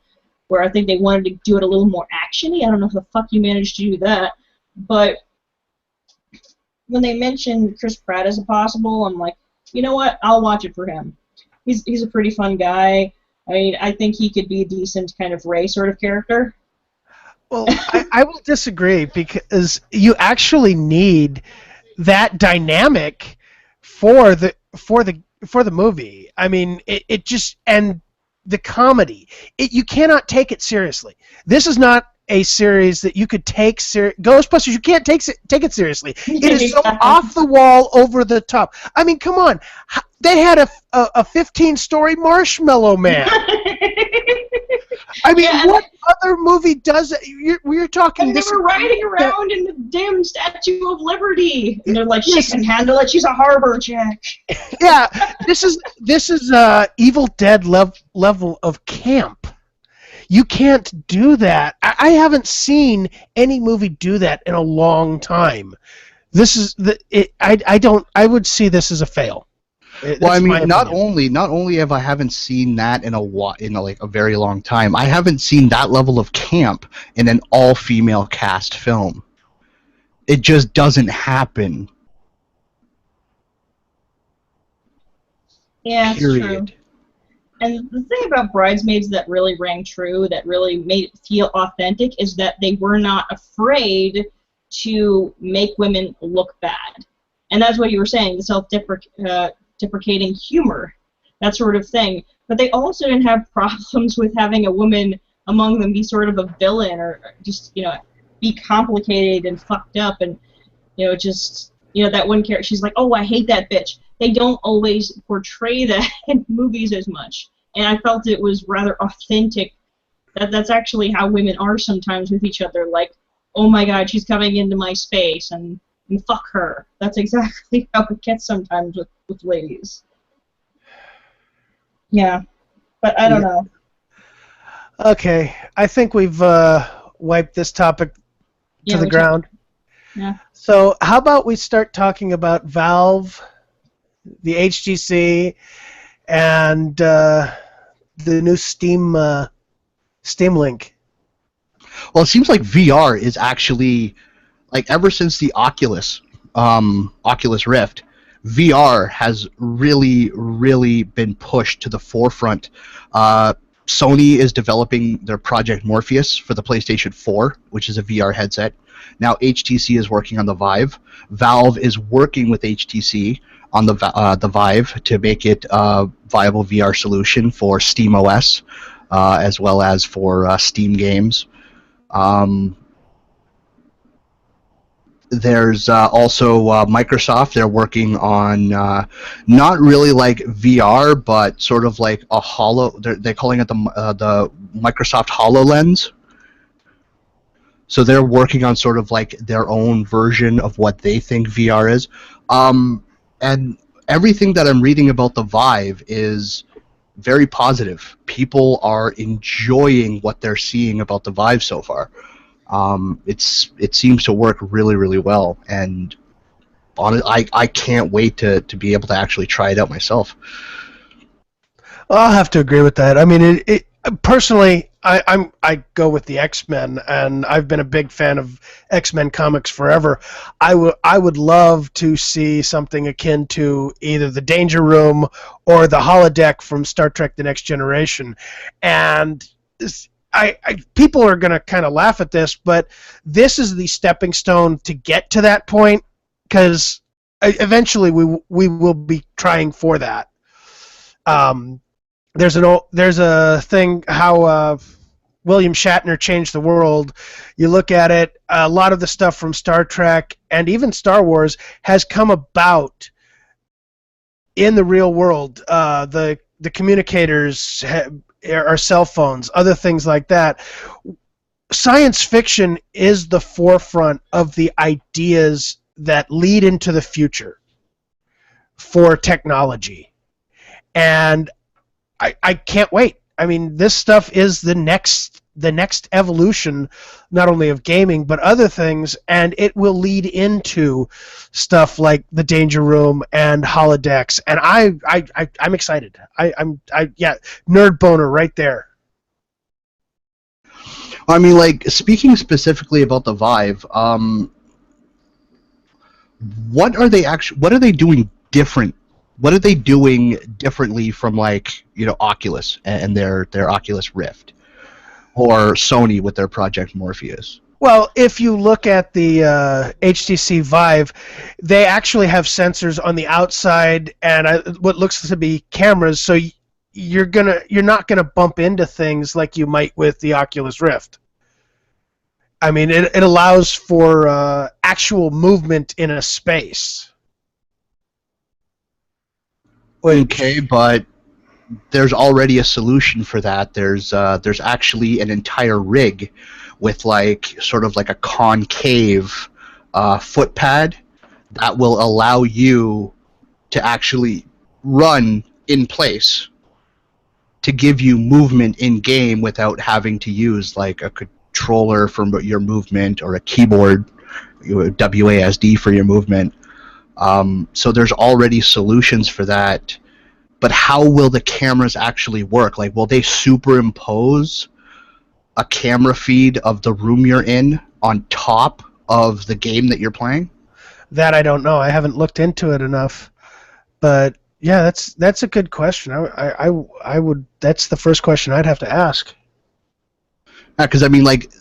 Speaker 3: where I think they wanted to do it a little more action-y. I don't know how the fuck you managed to do that, but when they mentioned Chris Pratt as a possible, I'm like, you know what? I'll watch it for him. He's a pretty fun guy. I mean, I think he could be a decent kind of Ray sort of character.
Speaker 1: Well, I will disagree because you actually need that dynamic for the movie. I mean, it just, and the comedy. You cannot take it seriously. This is not a series that you could take Ghostbusters, you can't take it seriously. It is so off the wall, over the top. I mean, come on. They had a 15-story Marshmallow Man. I mean,
Speaker 3: yeah,
Speaker 1: what other movie does it? We're talking.
Speaker 3: And they were riding around in the damn Statue of Liberty, and they're like, "She can handle it. She's a harbor chick."
Speaker 1: Yeah, this is Evil Dead level of camp. You can't do that. I haven't seen any movie do that in a long time. This is I would see this as a fail.
Speaker 2: Well, I mean, not only have I haven't seen that in a very long time, I haven't seen that level of camp in an all-female cast film. It just doesn't happen.
Speaker 3: Yeah, it's
Speaker 2: Period.
Speaker 3: true. And the thing about Bridesmaids that really rang true, that really made it feel authentic, is that they were not afraid to make women look bad. And that's what you were saying, the self-deprecating humor, that sort of thing. But they also didn't have problems with having a woman among them be sort of a villain or just, be complicated and fucked up and, just, that one character, she's like, oh, I hate that bitch. They don't always portray that in movies as much. And I felt it was rather authentic. That's actually how women are sometimes with each other. Like, oh my god, she's coming into my space, and fuck her. That's exactly how it gets sometimes with ladies. Yeah. But I don't know.
Speaker 1: Okay, I think we've wiped this topic to the ground.
Speaker 3: Yeah.
Speaker 1: So how about we start talking about Valve, the HTC, and the new Steam Link.
Speaker 2: Well, it seems like VR is actually, like, ever since the Oculus Rift, VR has really, really been pushed to the forefront. Sony is developing their Project Morpheus for the PlayStation 4, which is a VR headset. Now HTC is working on the Vive. Valve is working with HTC on the Vive to make it a viable VR solution for SteamOS, as well as for Steam games. There's also Microsoft. They're working on not really like VR, but sort of like a they're calling it the Microsoft HoloLens. So they're working on sort of like their own version of what they think VR is. And everything that I'm reading about the Vive is very positive. People are enjoying what they're seeing about the Vive so far. It seems to work really, really well, and I can't wait to be able to actually try it out myself.
Speaker 1: I'll have to agree with that. I mean, personally, I go with the X-Men, and I've been a big fan of X-Men comics forever. I would love to see something akin to either the Danger Room or the holodeck from Star Trek: The Next Generation. And people are going to kind of laugh at this, but this is the stepping stone to get to that point, because eventually we will be trying for that. There's a thing how William Shatner changed the world. You look at it, a lot of the stuff from Star Trek and even Star Wars has come about in the real world. The communicators are cell phones, other things like that. Science fiction is the forefront of the ideas that lead into the future for technology. And I can't wait. I mean, this stuff is the next evolution, not only of gaming but other things, and it will lead into stuff like the Danger Room and holodecks. And I'm excited. Yeah, nerd boner right there.
Speaker 2: I mean, like, speaking specifically about the Vive, what are they doing different? What are they doing differently from, like, Oculus and their Oculus Rift, or Sony with their Project Morpheus?
Speaker 1: Well, if you look at the HTC Vive, they actually have sensors on the outside and what looks to be cameras, so you're not gonna bump into things like you might with the Oculus Rift. I mean, it allows for actual movement in a space.
Speaker 2: Okay, but there's already a solution for that. There's actually an entire rig with sort of like a concave foot pad that will allow you to actually run in place to give you movement in game without having to use like a controller for your movement or a keyboard, WASD for your movement. So there's already solutions for that, but how will the cameras actually work? Like, will they superimpose a camera feed of the room you're in on top of the game that you're playing?
Speaker 1: That I don't know. I haven't looked into it enough, but yeah, that's a good question. I would. That's the first question I'd have to ask.
Speaker 2: Because I mean, like,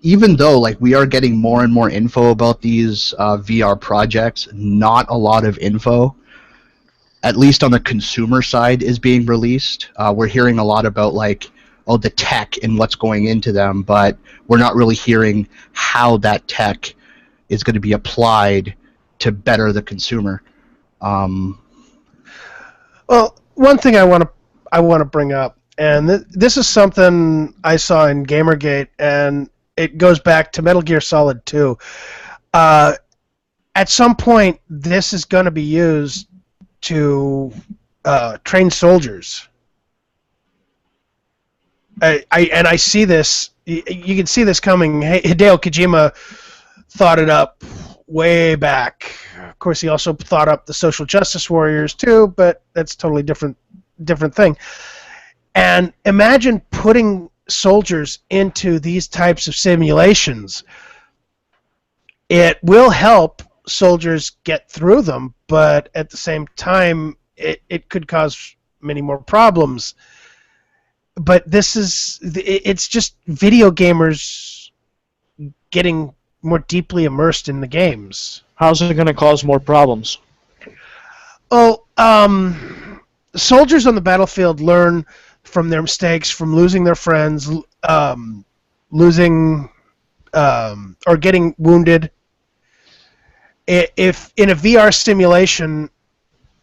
Speaker 2: even though like we are getting more and more info about these VR projects, not a lot of info, at least on the consumer side, is being released. We're hearing a lot about like, oh, the tech and what's going into them, but we're not really hearing how that tech is going to be applied to better the consumer.
Speaker 1: Well, one thing I want to bring up, and this is something I saw in Gamergate, and it goes back to Metal Gear Solid 2. At some point, this is going to be used to train soldiers. I see this. You can see this coming. Hideo Kojima thought it up way back. Of course, he also thought up the social justice warriors too, but that's a totally different thing. And imagine putting soldiers into these types of simulations. It will help soldiers get through them, but at the same time, it could cause many more problems. But it's just video gamers getting more deeply immersed in the games.
Speaker 5: How's it going to cause more problems?
Speaker 1: Oh, soldiers on the battlefield learn from their mistakes, from losing their friends, losing or getting wounded. If in a VR simulation,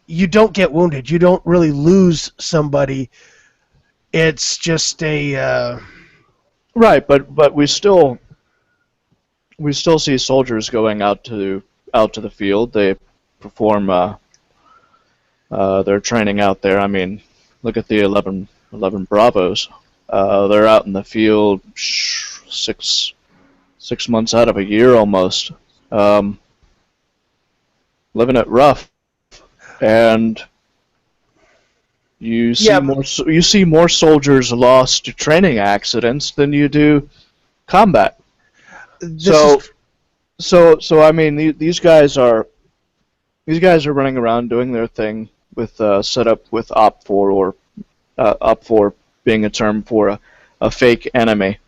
Speaker 1: you don't get wounded, you don't really lose somebody. It's just a
Speaker 5: right, but we still see soldiers going out to the field. They perform their training out there. I mean, look at the 11 Bravos. They're out in the field 6 months out of a year almost. living it rough, and you see
Speaker 1: Yeah.
Speaker 5: more soldiers lost to training accidents than you do combat.
Speaker 1: This is
Speaker 5: So I mean, these guys are running around doing their thing with set up with Op4, or Op4 being a term for a fake enemy.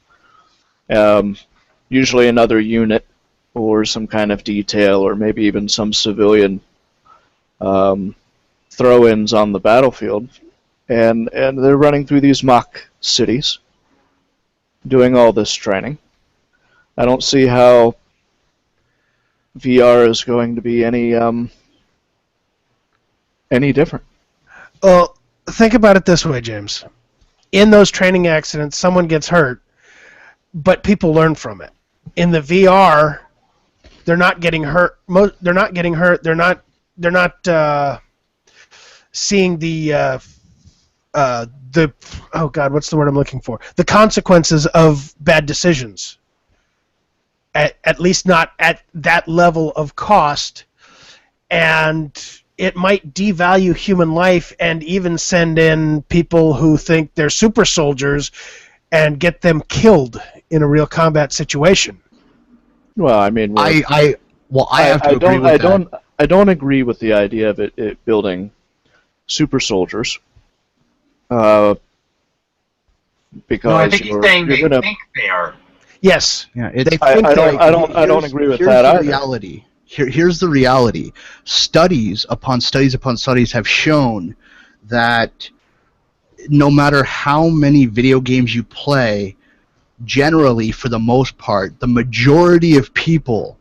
Speaker 5: Usually another unit or some kind of detail, or maybe even some civilian throw-ins on the battlefield, and they're running through these mock cities, doing all this training. I don't see how VR is going to be any different.
Speaker 1: Well, think about it this way, James. In those training accidents, someone gets hurt, but people learn from it. In the VR, they're not getting hurt. They're not getting hurt. They're not seeing the oh God, what's the word I'm looking for? The consequences of bad decisions. At least not at that level of cost, and it might devalue human life and even send in people who think they're super soldiers and get them killed in a real combat situation.
Speaker 5: Well, I mean,
Speaker 2: I have to agree with that.
Speaker 5: I don't agree with the idea of it building super soldiers. Because
Speaker 4: No, I think he's saying they
Speaker 5: gonna,
Speaker 4: think they are.
Speaker 1: Yes.
Speaker 2: Yeah,
Speaker 5: I don't agree with that either.
Speaker 2: Reality. Here's the reality. Studies upon studies upon studies have shown that no matter how many video games you play, generally, for the most part, the majority of people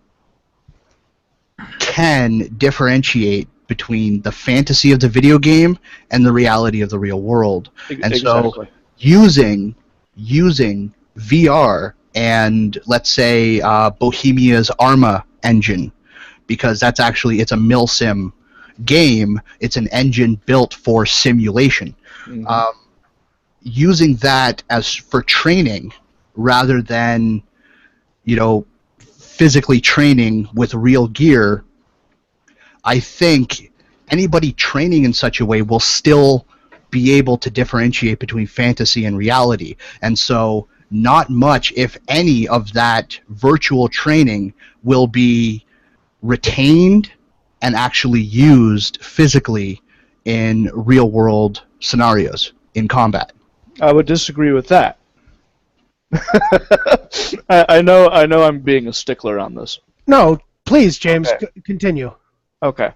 Speaker 2: can differentiate between the fantasy of the video game and the reality of the real world. And
Speaker 5: exactly.
Speaker 2: so using VR and, let's say, Bohemia's Arma engine, because that's actually, it's a milsim game, it's an engine built for simulation.
Speaker 5: Mm-hmm.
Speaker 2: Using that as for training rather than, physically training with real gear, I think anybody training in such a way will still be able to differentiate between fantasy and reality. And so not much, if any, of that virtual training will be retained and actually used physically in real-world scenarios in combat.
Speaker 5: I would disagree with that. I know I'm being a stickler on this.
Speaker 1: No, please, James,
Speaker 5: Okay.
Speaker 1: Continue.
Speaker 5: Okay.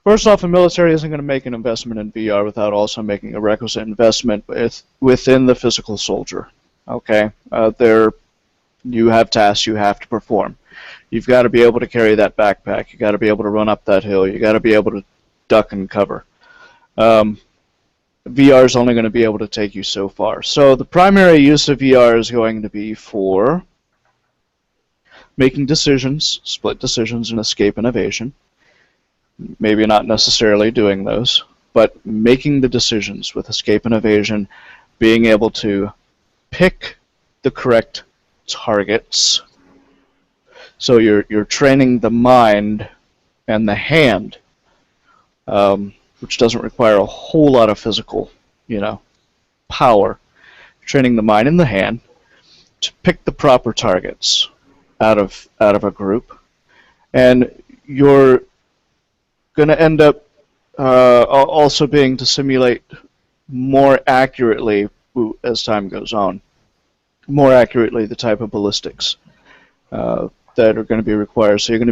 Speaker 5: First off, the military isn't going to make an investment in VR without also making a requisite investment within the physical soldier. Okay? You have tasks you have to perform. You've got to be able to carry that backpack. You've got to be able to run up that hill. You've got to be able to duck and cover. VR is only going to be able to take you so far. So the primary use of VR is going to be for making decisions, split decisions, and escape and evasion. Maybe not necessarily doing those, but making the decisions with escape and evasion, being able to pick the correct targets. So you're training the mind and the hand, which doesn't require a whole lot of physical, power. You're training the mind and the hand to pick the proper targets out of a group, and you're going to end up also being to simulate more accurately, as time goes on, more accurately the type of ballistics that are going to be required. So you're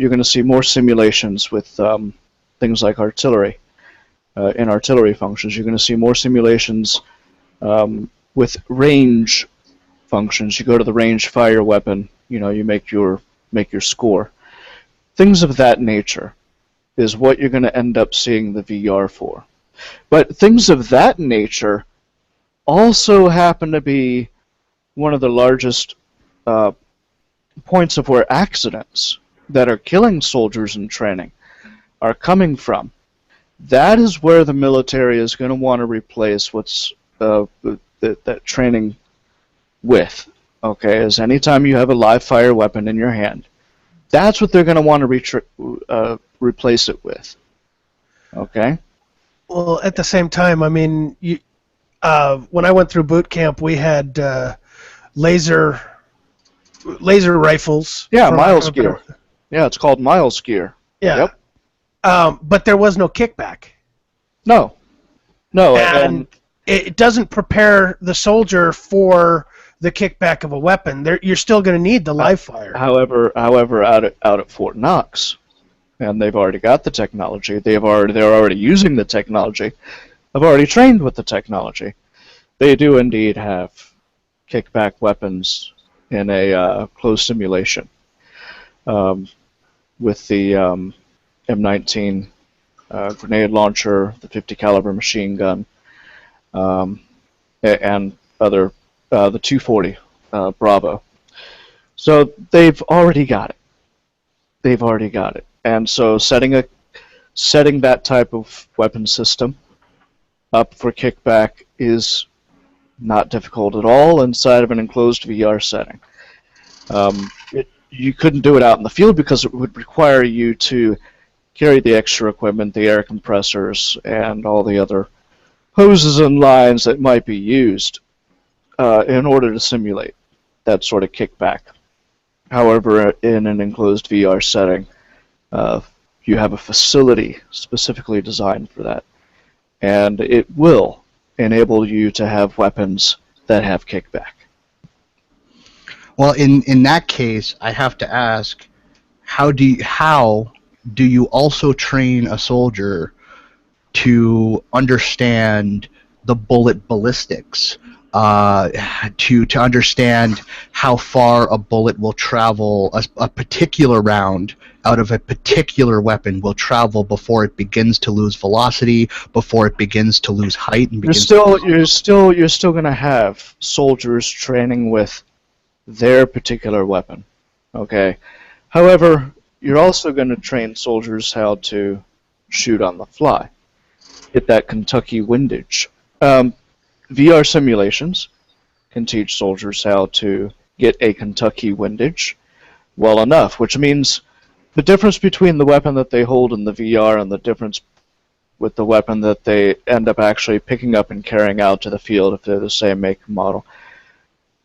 Speaker 5: going to see more simulations with things like artillery. In artillery functions, you're going to see more simulations with range functions. You go to the range, fire your weapon. You make your score. Things of that nature is what you're going to end up seeing the VR for. But things of that nature also happen to be one of the largest points of where accidents that are killing soldiers in training are coming from. That is where the military is going to want to replace what's that training with. Okay, is anytime you have a live fire weapon in your hand, That's what they're going to want to replace it with. Okay?
Speaker 1: Well, at the same time, I mean, when I went through boot camp, we had laser rifles.
Speaker 5: Yeah, miles gear. Yeah, it's called miles gear.
Speaker 1: Yeah.
Speaker 5: Yep.
Speaker 1: But there was no kickback.
Speaker 5: No.
Speaker 1: And it doesn't prepare the soldier for the kickback of a weapon. You're still going to need the live fire.
Speaker 5: However, out at Fort Knox, and they've already got the technology. They're already using the technology. I've already trained with the technology. They do indeed have kickback weapons in a closed simulation with the M19 grenade launcher, the 50 caliber machine gun, and other the 240 Bravo. So they've already got it. And so setting that type of weapon system up for kickback is not difficult at all inside of an enclosed VR setting. You couldn't do it out in the field because it would require you to carry the extra equipment, the air compressors, and all the other hoses and lines that might be used in order to simulate that sort of kickback. However, in an enclosed VR setting, you have a facility specifically designed for that, and it will enable you to have weapons that have kickback.
Speaker 2: Well, in that case, I have to ask, how do you also train a soldier to understand the bullet ballistics, to understand how far a bullet will travel, a particular round out of a particular weapon will travel before it begins to lose velocity, before it begins to lose height, and
Speaker 5: you're still going to have soldiers training with their particular weapon. Okay. However, you're also going to train soldiers how to shoot on the fly, get that Kentucky windage. VR simulations can teach soldiers how to get a Kentucky windage well enough, which means the difference between the weapon that they hold in the VR and the difference with the weapon that they end up actually picking up and carrying out to the field, if they're the same make and model,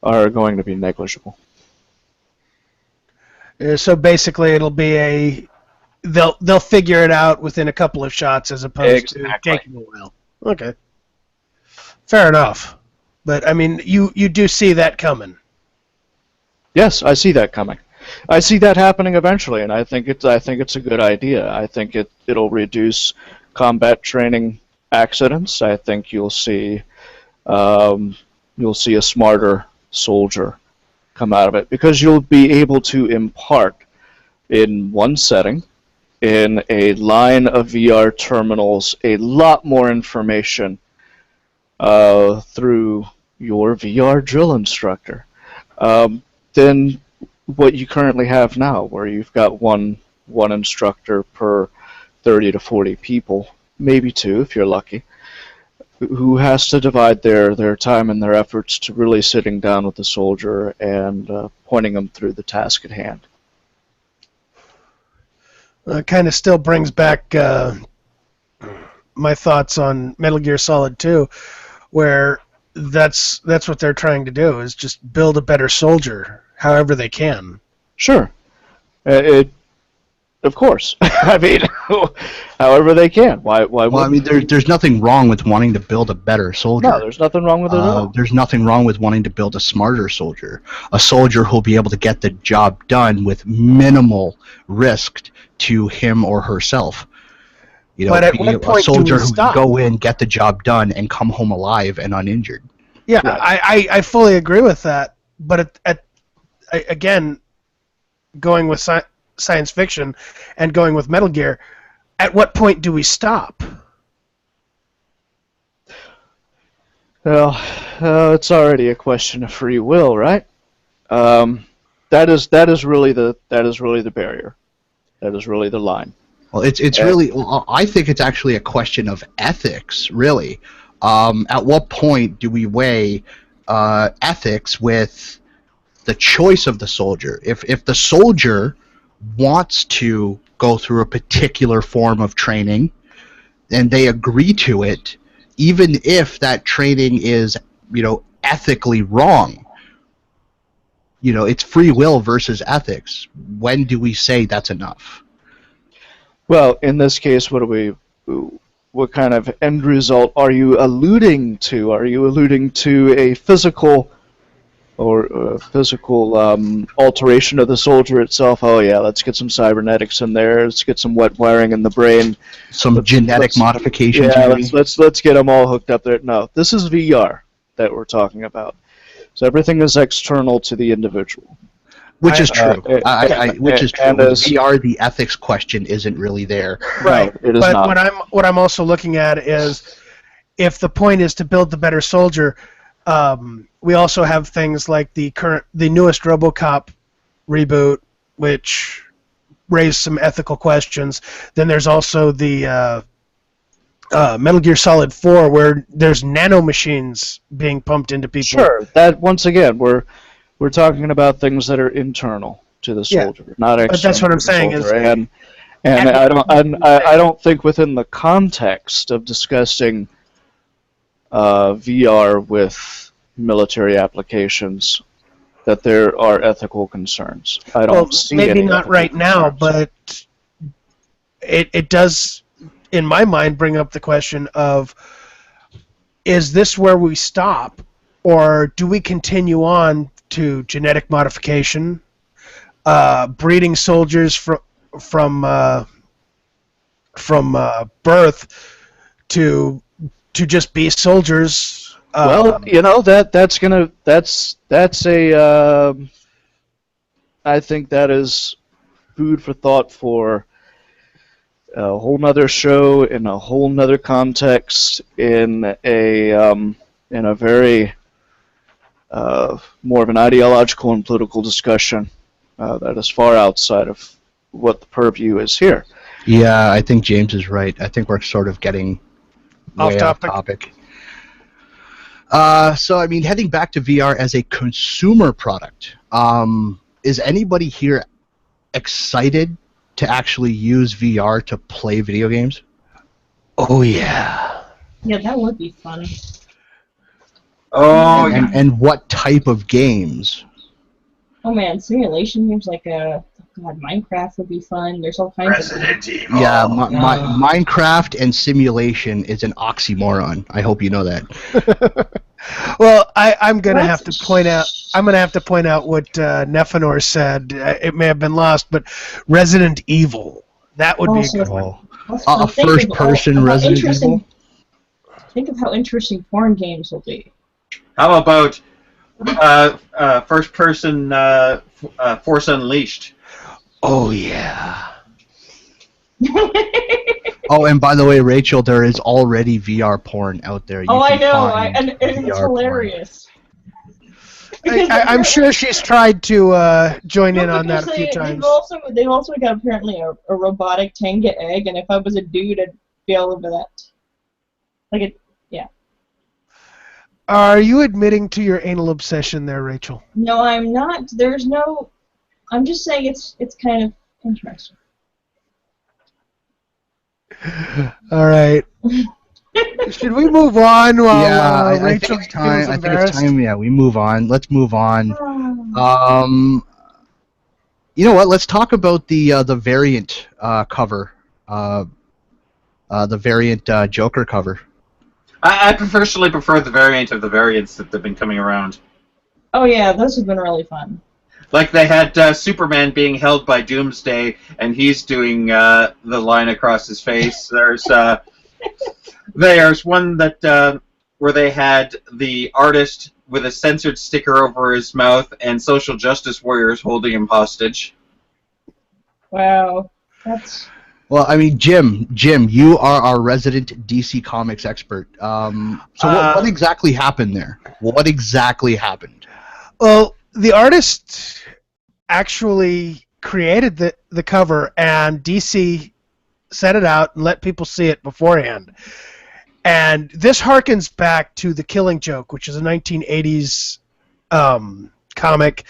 Speaker 5: are going to be negligible.
Speaker 1: So basically, it'll be they'll figure it out within a couple of shots as opposed to taking a while. Okay, fair enough. But I mean, you do see that coming.
Speaker 5: Yes, I see that coming. I see that happening eventually, and I think it's a good idea. I think it'll reduce combat training accidents. I think you'll see a smarter soldier come out of it, because you'll be able to impart in one setting, in a line of VR terminals, a lot more information through your VR drill instructor than what you currently have now, where you've got one instructor per 30 to 40 people, maybe two if you're lucky, who has to divide their time and their efforts to really sitting down with the soldier and pointing them through the task at hand.
Speaker 1: Kind of still brings back my thoughts on Metal Gear Solid 2, where that's what they're trying to do, is just build a better soldier however they can.
Speaker 5: Sure. Of course. I mean, however they can. Why
Speaker 2: well, I mean, there's nothing wrong with wanting to build a better soldier.
Speaker 5: No, there's nothing wrong with it at all.
Speaker 2: There's nothing wrong with wanting to build a smarter soldier. A soldier who'll be able to get the job done with minimal risk to him or herself. You know,
Speaker 1: but at what point
Speaker 2: a soldier
Speaker 1: do we
Speaker 2: who
Speaker 1: stop?
Speaker 2: can go in, get the job done, and come home alive and uninjured.
Speaker 1: Yeah, right. I fully agree with that. But again, going with science fiction and going with Metal Gear, at what point do we stop?
Speaker 5: Well, it's already a question of free will, right? That is really the barrier. That is really the line.
Speaker 2: Well, it's really. Well, I think it's actually a question of ethics, really. At what point do we weigh ethics with the choice of the soldier? If the soldier wants to go through a particular form of training, and they agree to it, even if that training is, ethically wrong. It's free will versus ethics. When do we say that's enough?
Speaker 5: Well, in this case, what kind of end result are you alluding to? Are you alluding to a physical alteration of the soldier itself? Oh yeah, let's get some cybernetics in there. Let's get some wet wiring in the brain.
Speaker 2: Some genetic modifications.
Speaker 5: Yeah,
Speaker 2: maybe?
Speaker 5: let's get them all hooked up there. No, this is VR that we're talking about. So everything is external to the individual.
Speaker 2: Which is true. Which is true. With
Speaker 5: as
Speaker 2: VR, the ethics question isn't really there.
Speaker 1: Right.
Speaker 5: No, it is
Speaker 1: but
Speaker 5: not.
Speaker 1: what I'm also looking at is, if the point is to build the better soldier, we also have things like the newest RoboCop reboot, which raised some ethical questions. Then there's also the Metal Gear Solid 4, where there's nanomachines being pumped into people.
Speaker 5: Sure. That once again, we're talking about things that are internal to the soldier, not external.
Speaker 1: But that's what I'm saying is,
Speaker 5: and I don't think within the context of discussing VR with military applications that there are ethical concerns. I don't see
Speaker 1: maybe
Speaker 5: any
Speaker 1: not
Speaker 5: ethical
Speaker 1: right now,
Speaker 5: concerns.
Speaker 1: but it does, in my mind, bring up the question of, is this where we stop, or do we continue on to genetic modification, breeding soldiers from birth to just be soldiers?
Speaker 5: Well, that's I think that is food for thought for a whole nother show in a whole nother context in a very more of an ideological and political discussion that is far outside of what the purview is here.
Speaker 2: Yeah, I think James is right. I think we're sort of getting way off topic. So, I mean, heading back to VR as a consumer product, is anybody here excited to actually use VR to play video games?
Speaker 1: Oh, yeah.
Speaker 3: Yeah, that would be fun.
Speaker 4: Oh,
Speaker 2: And what type of games?
Speaker 3: Oh man, simulation games like Minecraft would be fun. There's all kinds of
Speaker 4: Resident Evil.
Speaker 2: Yeah, Minecraft and simulation is an oxymoron. I hope you know that.
Speaker 1: Well, I'm gonna have to point out. I'm gonna have to point out what Nephanor said. It may have been lost, but Resident Evil. That would be a good one.
Speaker 2: A first-person Resident Evil.
Speaker 3: Think of how interesting porn games will be.
Speaker 4: How about first-person Force Unleashed?
Speaker 1: Oh yeah.
Speaker 2: Oh, and by the way, Rachel, there is already VR porn out there.
Speaker 3: Oh, I know, and it's hilarious.
Speaker 1: I'm sure she's tried to join in on that a few times.
Speaker 3: They've also got apparently a robotic Tenga egg, and if I was a dude, I'd be all over that. Yeah.
Speaker 1: Are you admitting to your anal obsession there, Rachel?
Speaker 3: No, I'm not. There's no. I'm just saying it's kind of interesting.
Speaker 1: All right. Should we move on while
Speaker 2: I
Speaker 1: Rachel
Speaker 2: think it's time.
Speaker 1: feels
Speaker 2: I think
Speaker 1: embarrassed?
Speaker 2: it's time. Yeah, we move on. Let's move on. You know what? Let's talk about the variant cover, the variant Joker cover.
Speaker 4: I personally prefer the variant of the variants that have been coming around.
Speaker 3: Oh yeah, those have been really fun.
Speaker 4: Like they had Superman being held by Doomsday, and he's doing the line across his face. There's one that where they had the artist with a censored sticker over his mouth and social justice warriors holding him hostage.
Speaker 3: Wow, that's.
Speaker 2: Well, I mean, Jim, you are our resident DC Comics expert. So what exactly happened there? What exactly happened?
Speaker 1: Well, the artist actually created the cover, and DC set it out and let people see it beforehand. And this harkens back to The Killing Joke, which is a 1980s comic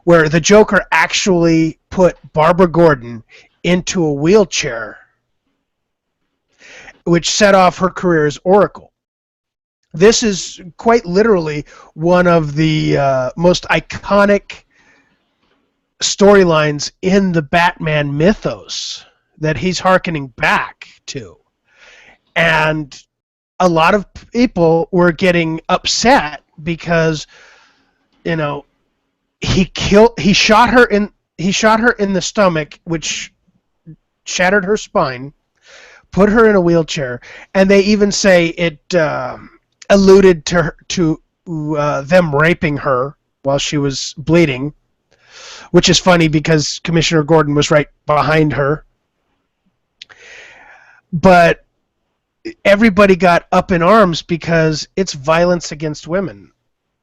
Speaker 1: where the Joker actually put Barbara Gordon into a wheelchair, which set off her career as Oracle. This is quite literally one of the most iconic storylines in the Batman mythos that he's hearkening back to. And a lot of people were getting upset because, you know, he shot her in the stomach, which shattered her spine, put her in a wheelchair, and they even say it alluded to them raping her while she was bleeding, which is funny because Commissioner Gordon was right behind her. But everybody got up in arms because it's violence against women.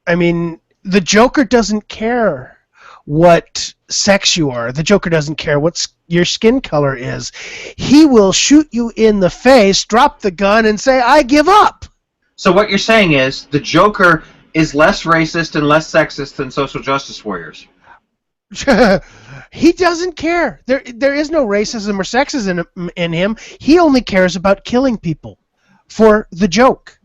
Speaker 1: I mean, the Joker doesn't care what sex you are. The Joker doesn't care what your skin color is. He will shoot you in the face, drop the gun, and say, "I give up."
Speaker 4: So what you're saying is the Joker is less racist and less sexist than social justice warriors.
Speaker 1: He doesn't care. There is no racism or sexism in him. He only cares about killing people for the joke.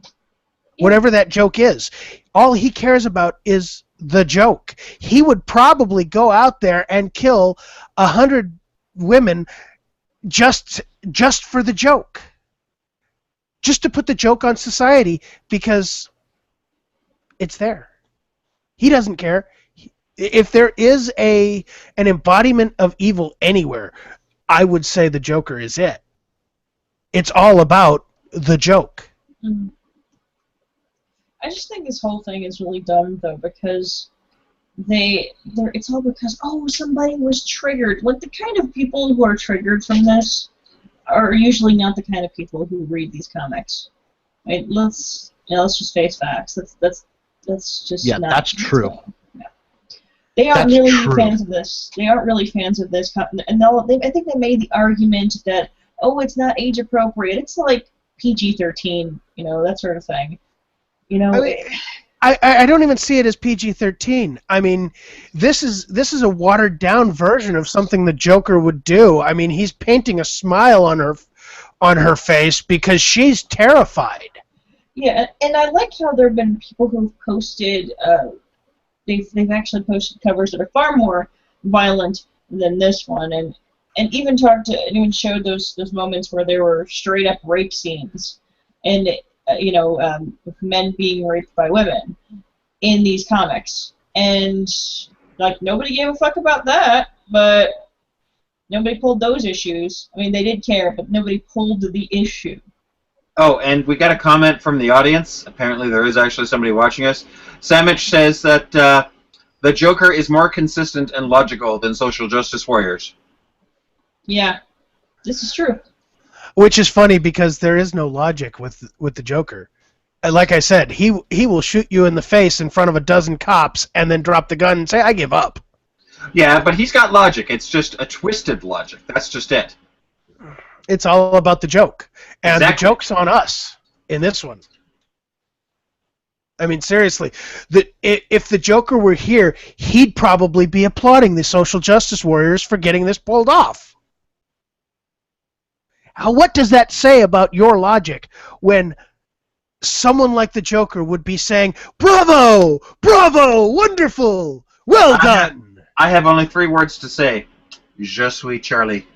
Speaker 1: Whatever that joke is. All he cares about is the joke. He would probably go out there and kill 100 women just for the joke. Just to put the joke on society because it's there. He doesn't care. If there is an embodiment of evil anywhere, I would say the Joker is it. It's all about the joke.
Speaker 3: Mm-hmm. I just think this whole thing is really dumb, though, because it's all because, somebody was triggered. Like, the kind of people who are triggered from this are usually not the kind of people who read these comics. Right? Let's just face facts. That's just not
Speaker 2: that's true.
Speaker 3: Yeah. They aren't really fans of this. They aren't really fans of this, and I think they made the argument that it's not age appropriate. It's like PG-13, that sort of thing.
Speaker 1: I don't even see it as PG-13. I mean, this is a watered down version of something the Joker would do. I mean, he's painting a smile on her face because she's terrified.
Speaker 3: Yeah, and I like how there have been people who've posted. They've actually posted covers that are far more violent than this one, and even showed those moments where there were straight up rape scenes, and men being raped by women in these comics. And, nobody gave a fuck about that, but nobody pulled those issues. I mean, they did care, but nobody pulled the issue.
Speaker 4: Oh, and we got a comment from the audience. Apparently there is actually somebody watching us. Samich says that the Joker is more consistent and logical than social justice warriors.
Speaker 3: Yeah, this is true.
Speaker 1: Which is funny because there is no logic with the Joker. Like I said, he will shoot you in the face in front of a dozen cops and then drop the gun and say, "I give up."
Speaker 4: Yeah, but he's got logic. It's just a twisted logic. That's just it.
Speaker 1: It's all about the joke. And
Speaker 4: Exactly.
Speaker 1: The joke's on us in this one. I mean, seriously, if the Joker were here, he'd probably be applauding the social justice warriors for getting this pulled off. What does that say about your logic when someone like the Joker would be saying, "Bravo! Bravo! Wonderful! Well done!"
Speaker 4: I have only 3 words to say. Je suis Charlie.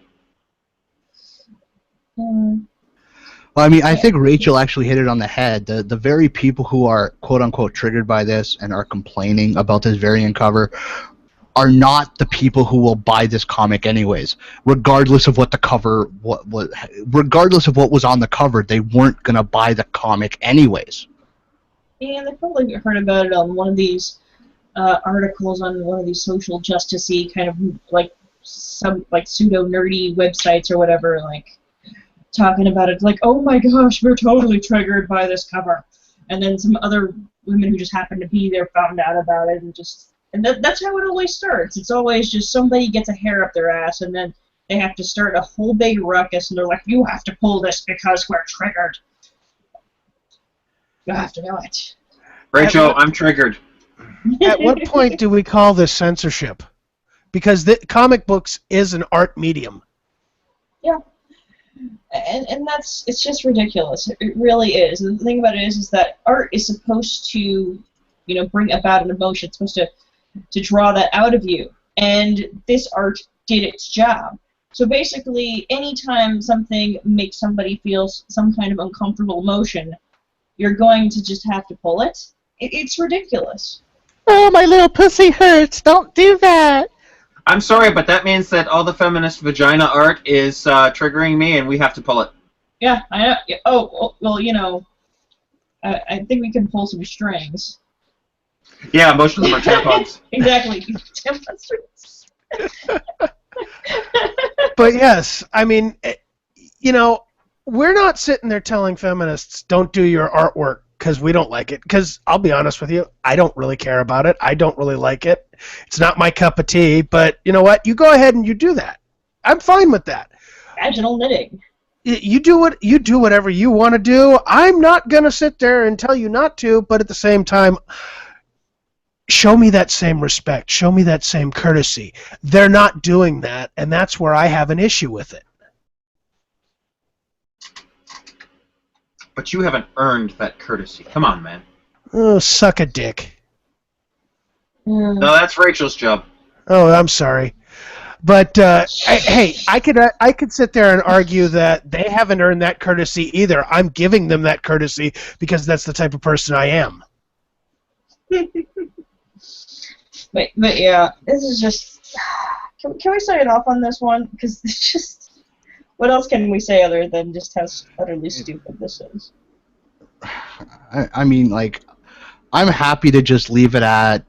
Speaker 2: Well, I mean, I think Rachel actually hit it on the head. The very people who are quote-unquote triggered by this and are complaining about this variant cover are not the people who will buy this comic anyways. Regardless of what the cover, regardless of what was on the cover, they weren't going to buy the comic anyways.
Speaker 3: Yeah, they probably heard about it on one of these articles on one of these social justice-y kind of some pseudo-nerdy websites or whatever, talking about it, "Oh my gosh, we're totally triggered by this cover," and then some other women who just happened to be there found out about it, and that's how it always starts. It's always just somebody gets a hair up their ass, and then they have to start a whole big ruckus, and they're like, "You have to pull this because we're triggered. You have to do it."
Speaker 4: Rachel, I'm triggered.
Speaker 1: At what point do we call this censorship? because the comic books is an art medium.
Speaker 3: Yeah. And it's just ridiculous. It really is. And the thing about it is that art is supposed to, bring about an emotion. It's supposed to draw that out of you. And this art did its job. So basically, anytime something makes somebody feel some kind of uncomfortable emotion, you're going to just have to pull it. It's ridiculous.
Speaker 5: Oh, my little pussy hurts. Don't do that.
Speaker 4: I'm sorry, but that means that all the feminist vagina art is triggering me, and we have to pull it.
Speaker 3: Yeah, I know. Oh, well, I think we can pull some strings.
Speaker 4: Yeah, most of them are tampons.
Speaker 3: Exactly. Tampon strings.
Speaker 1: But yes, I mean, we're not sitting there telling feminists, don't do your artwork because we don't like it. Because I'll be honest with you, I don't really care about it. I don't really like it. It's not my cup of tea. But you know what? You go ahead and you do that. I'm fine with that.
Speaker 3: Vaginal knitting.
Speaker 1: You do whatever you want to do. I'm not gonna sit there and tell you not to. But at the same time, show me that same respect. Show me that same courtesy. They're not doing that, and that's where I have an issue with it.
Speaker 4: But you haven't earned that courtesy. Come on, man.
Speaker 1: Oh, suck a dick.
Speaker 3: Mm.
Speaker 4: No, that's Rachel's job.
Speaker 1: Oh, I'm sorry. But, hey, I could sit there and argue that they haven't earned that courtesy either. I'm giving them that courtesy because that's the type of person I am.
Speaker 3: But yeah, this is just... Can we sign off on this one? Because it's just... What else can we say other than just how utterly stupid this is?
Speaker 2: I mean, like, I'm happy to just leave it at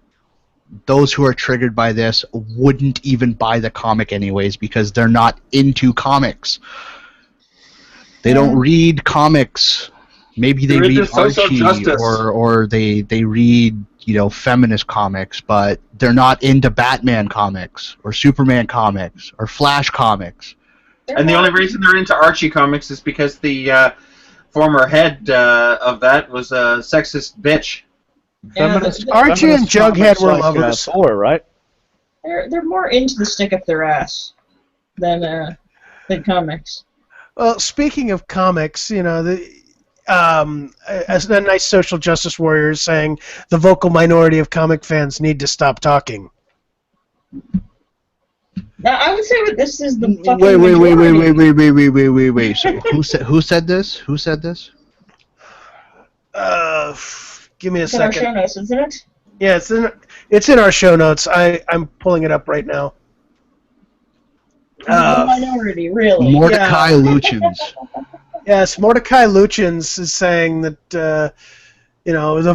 Speaker 2: those who are triggered by this wouldn't even buy the comic anyways because they're not into comics. They don't read comics. Maybe they read Archie or they read, feminist comics, but they're not into Batman comics or Superman comics or Flash comics.
Speaker 4: And the only reason they're into Archie comics is because the former head of that was a sexist bitch.
Speaker 1: Archie and Jughead were lovers.
Speaker 5: Right?
Speaker 3: They're more into the stick up their ass than comics.
Speaker 1: Well, speaking of comics, as a nice social justice warrior is saying, the vocal minority of comic fans need to stop talking.
Speaker 3: Now, I would say that this is the fucking
Speaker 2: Wait. So who said this? Who said this?
Speaker 1: Give me a
Speaker 3: It's in our
Speaker 1: second.
Speaker 3: show notes, isn't it?
Speaker 1: Yeah, it's in our show notes. I'm pulling it up right now.
Speaker 3: The minority, really.
Speaker 2: Mordecai Luchins.
Speaker 1: Yes, Mordecai Luchins is saying that the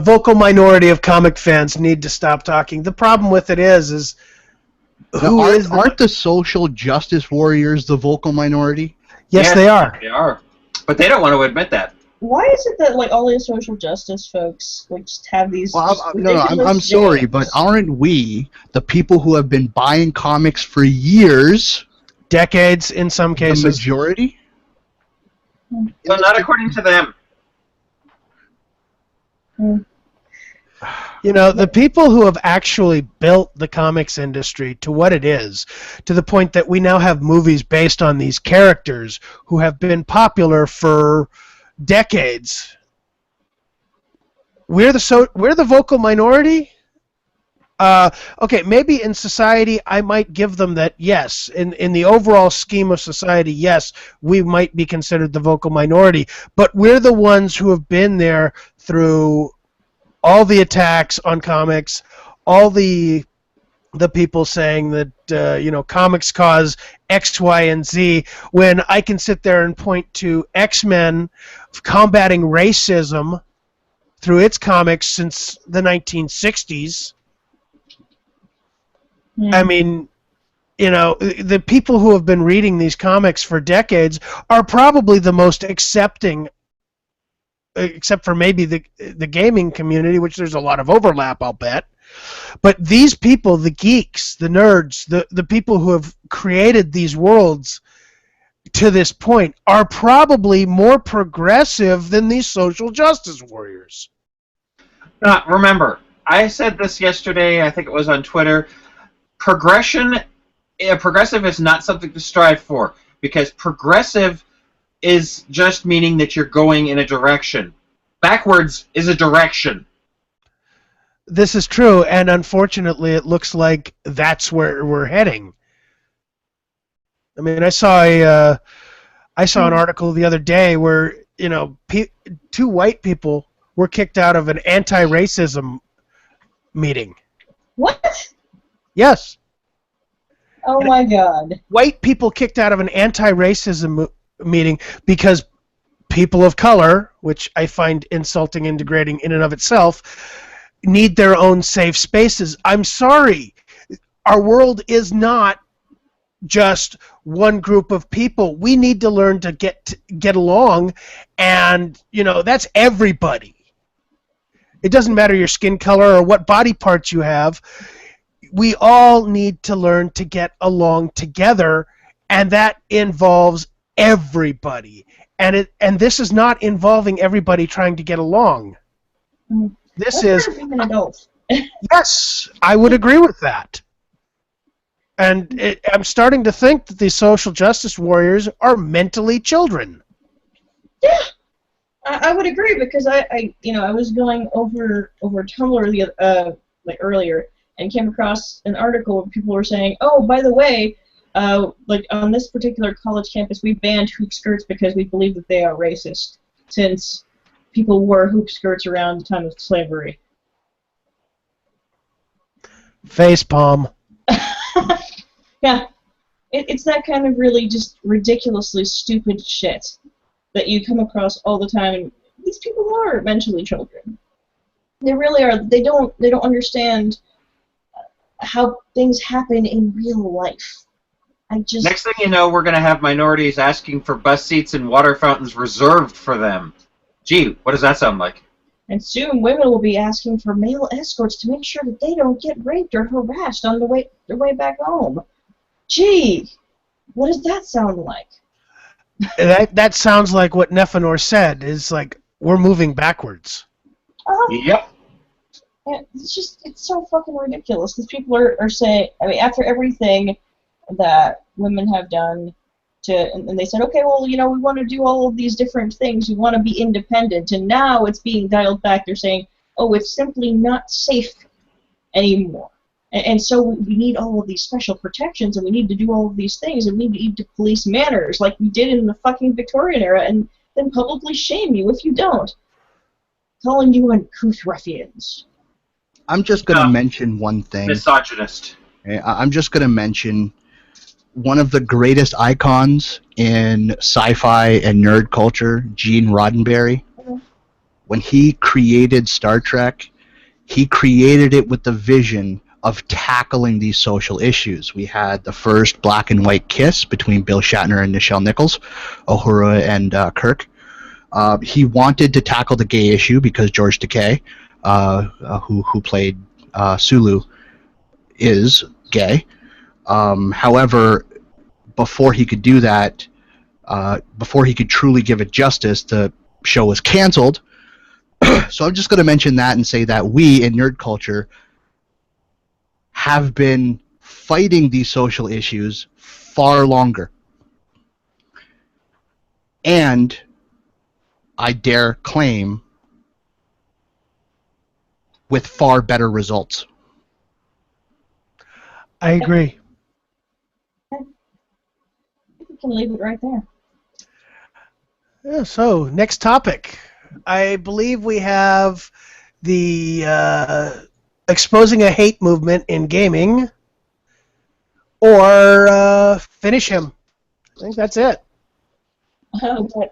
Speaker 1: vocal minority of comic fans need to stop talking. The problem with it is
Speaker 2: Aren't the social justice warriors the vocal minority?
Speaker 1: Yes, they are.
Speaker 4: They are, but they don't want to admit that.
Speaker 3: Why is it that all these social justice folks just have these?
Speaker 2: Well, I'm sorry, but aren't we the people who have been buying comics for years?
Speaker 1: Decades in some cases.
Speaker 2: The majority?
Speaker 4: Well, not according to them.
Speaker 1: The people who have actually built the comics industry to what it is, to the point that we now have movies based on these characters who have been popular for decades. We're the vocal minority. Okay, maybe in society I might give them that. Yes, in the overall scheme of society, yes, we might be considered the vocal minority. But we're the ones who have been there through all the attacks on comics, all the people saying that comics cause X, Y, and Z, when I can sit there and point to X-Men combating racism through its comics since the 1960s. I mean, the people who have been reading these comics for decades are probably the most accepting, except for maybe the gaming community, which there's a lot of overlap, I'll bet. But these people, the geeks, the nerds, the people who have created these worlds to this point are probably more progressive than these social justice warriors.
Speaker 4: Remember, I said this yesterday, I think it was on Twitter, progression progressive is not something to strive for, because progressive is just meaning that you're going in a direction. Backwards is a direction.
Speaker 1: This is true, and unfortunately, it looks like that's where we're heading. I mean, I saw an article the other day where two white people were kicked out of an anti-racism meeting.
Speaker 3: What?
Speaker 1: Yes.
Speaker 3: Oh my God.
Speaker 1: White people kicked out of an anti-racism meeting because people of color, which I find insulting and degrading in and of itself, need their own safe spaces. I'm sorry. Our world is not just one group of people. We need to learn to get along, and that's everybody. It doesn't matter your skin color or what body parts you have. We all need to learn to get along together, and that involves everybody. And this is not involving everybody trying to get along. This is
Speaker 3: being an adult.
Speaker 1: Yes, I would agree with that. And I'm starting to think that these social justice warriors are mentally children.
Speaker 3: Yeah, I would agree, because I was going over Tumblr earlier and came across an article where people were saying, oh, by the way, on this particular college campus, we banned hoop skirts because we believe that they are racist, since people wore hoop skirts around the time of slavery.
Speaker 1: Facepalm.
Speaker 3: Yeah, it's that kind of really just ridiculously stupid shit that you come across all the time. And these people are mentally children. They really are. They don't understand how things happen in real life.
Speaker 4: Next thing you know, we're going to have minorities asking for bus seats and water fountains reserved for them. Gee, what does that sound like?
Speaker 3: And soon women will be asking for male escorts to make sure that they don't get raped or harassed on their way back home. Gee, what does that sound like?
Speaker 1: That sounds like what Nephenor said. Is like we're moving backwards.
Speaker 4: Yep.
Speaker 3: And it's so fucking ridiculous. These people are saying, I mean, after everything that women have done and they said, okay, well, we want to do all of these different things. We want to be independent. And now it's being dialed back. They're saying, oh, it's simply not safe anymore. And so we need all of these special protections, and we need to do all of these things, and we need to police manners like we did in the fucking Victorian era, and then publicly shame you if you don't. Calling you uncouth ruffians.
Speaker 2: I'm just going to mention one thing.
Speaker 4: Misogynist.
Speaker 2: I'm just going to mention one of the greatest icons in sci-fi and nerd culture, Gene Roddenberry. When he created Star Trek, he created it with the vision of tackling these social issues. We had the first black and white kiss between Bill Shatner and Nichelle Nichols, Uhura and Kirk. He wanted to tackle the gay issue because George Takei, who played Sulu, is gay. However, before he could do that, before he could truly give it justice, the show was canceled. So I'm just going to mention that and say that we in nerd culture have been fighting these social issues far longer. And I dare claim with far better results.
Speaker 1: I agree.
Speaker 3: We can leave it right there.
Speaker 1: Yeah, so, next topic. I believe we have the exposing a hate movement in gaming, or finish him. I think that's it.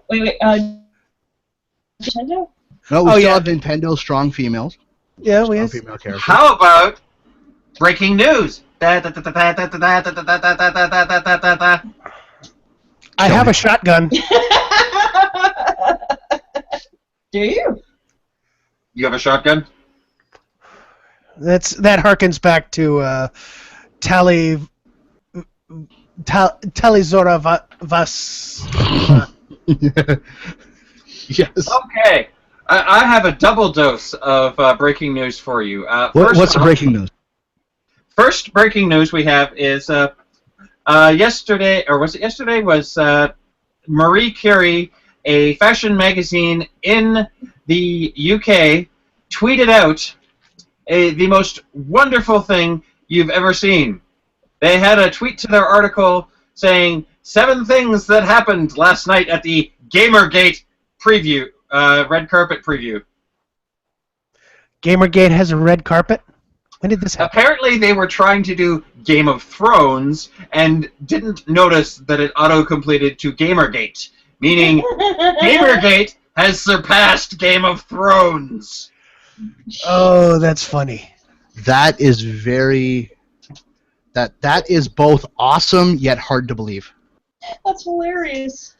Speaker 3: Wait, Nintendo?
Speaker 2: No, we still have Nintendo strong females.
Speaker 1: Yeah, we
Speaker 2: Strong
Speaker 1: have.
Speaker 2: female characters.
Speaker 4: How about breaking news?
Speaker 1: I have a shotgun.
Speaker 3: Do you?
Speaker 4: You have a shotgun?
Speaker 1: That harkens back to Talizora Vas.
Speaker 2: Yes.
Speaker 4: Okay. I have a double dose of breaking news for you.
Speaker 2: What's the breaking news?
Speaker 4: First breaking news we have is yesterday, or was it yesterday, was Marie Curie, a fashion magazine in the UK, tweeted out the most wonderful thing you've ever seen. They had a tweet to their article saying 7 things that happened last night at the Gamergate preview, red carpet preview.
Speaker 1: Gamergate has a red carpet? When did this happen?
Speaker 4: Apparently they were trying to do Game of Thrones and didn't notice that it auto-completed to Gamergate, meaning Gamergate has surpassed Game of Thrones.
Speaker 1: Oh, that's funny.
Speaker 2: That is very... That is both awesome yet hard to believe.
Speaker 3: That's hilarious.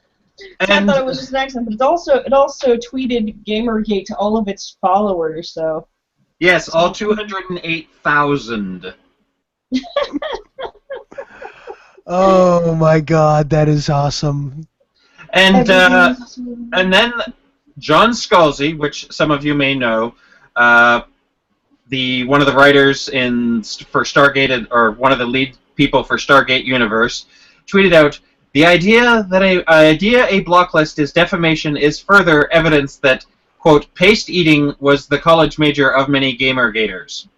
Speaker 4: And
Speaker 3: I thought it was just an accident, but it also tweeted Gamergate to all of its followers. So
Speaker 4: yes, all 208,000.
Speaker 1: Oh my God, that is awesome.
Speaker 4: And then John Scalzi, which some of you may know, one of the writers for Stargate, or one of the lead people for Stargate Universe, tweeted out, "The idea that a block list is defamation is further evidence that, quote, paste eating was the college major of many Gamergaters."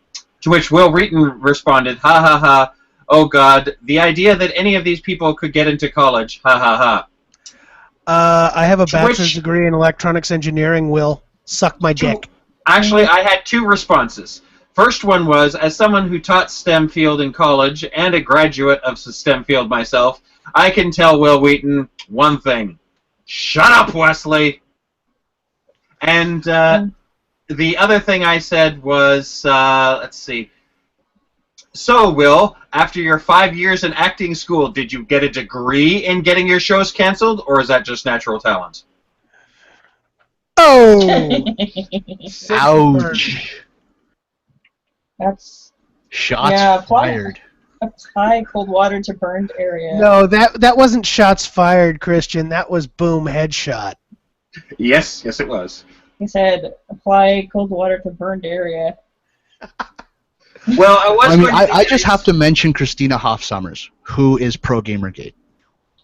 Speaker 4: To which Will Wheaton responded, "Ha ha ha, oh God, the idea that any of these people could get into college, ha ha ha."
Speaker 1: I have a bachelor's degree in electronics engineering. Will suck my dick.
Speaker 4: Actually, I had 2 responses. First one was, as someone who taught STEM field in college and a graduate of STEM field myself, I can tell Will Wheaton one thing. Shut up, Wesley! And the other thing I said was, let's see. So, Will, after your 5 years in acting school, did you get a degree in getting your shows canceled, or is that just natural talent?
Speaker 1: Oh!
Speaker 2: Ouch.
Speaker 3: that's
Speaker 2: Shots fired.
Speaker 3: apply cold water to burned area.
Speaker 1: No, that wasn't shots fired, Christian. That was boom headshot.
Speaker 4: Yes, it was.
Speaker 3: He said apply cold water to burned area.
Speaker 4: Well,
Speaker 2: I just have to mention Christina Hoff Sommers, who is pro Gamergate.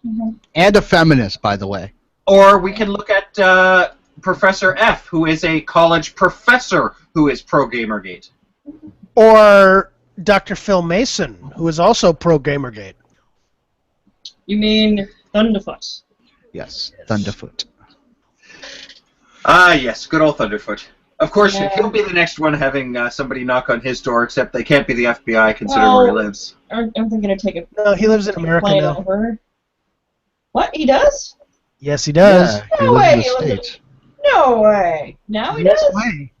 Speaker 3: Mm-hmm.
Speaker 2: And a feminist, by the way.
Speaker 4: Or we can look at Professor F, who is a college professor who is pro Gamergate.
Speaker 1: Or Dr. Phil Mason, who is also pro Gamergate.
Speaker 3: You mean Thunderfoot?
Speaker 2: Yes, Thunderfoot.
Speaker 4: Ah, yes, good old Thunderfoot. Of course,
Speaker 3: Yeah.
Speaker 4: he'll be the next one having somebody knock on his door, except they can't be the FBI, considering where he lives.
Speaker 3: Aren't they going to take a
Speaker 1: No, he lives in America
Speaker 3: plane
Speaker 1: now.
Speaker 3: over? What? He does?
Speaker 1: Yes, he does.
Speaker 2: Yeah, he
Speaker 3: No
Speaker 2: lives
Speaker 3: way,
Speaker 2: in
Speaker 3: he
Speaker 2: the
Speaker 3: lives
Speaker 2: States.
Speaker 3: No way. Now he
Speaker 1: Yes
Speaker 3: does?
Speaker 1: way.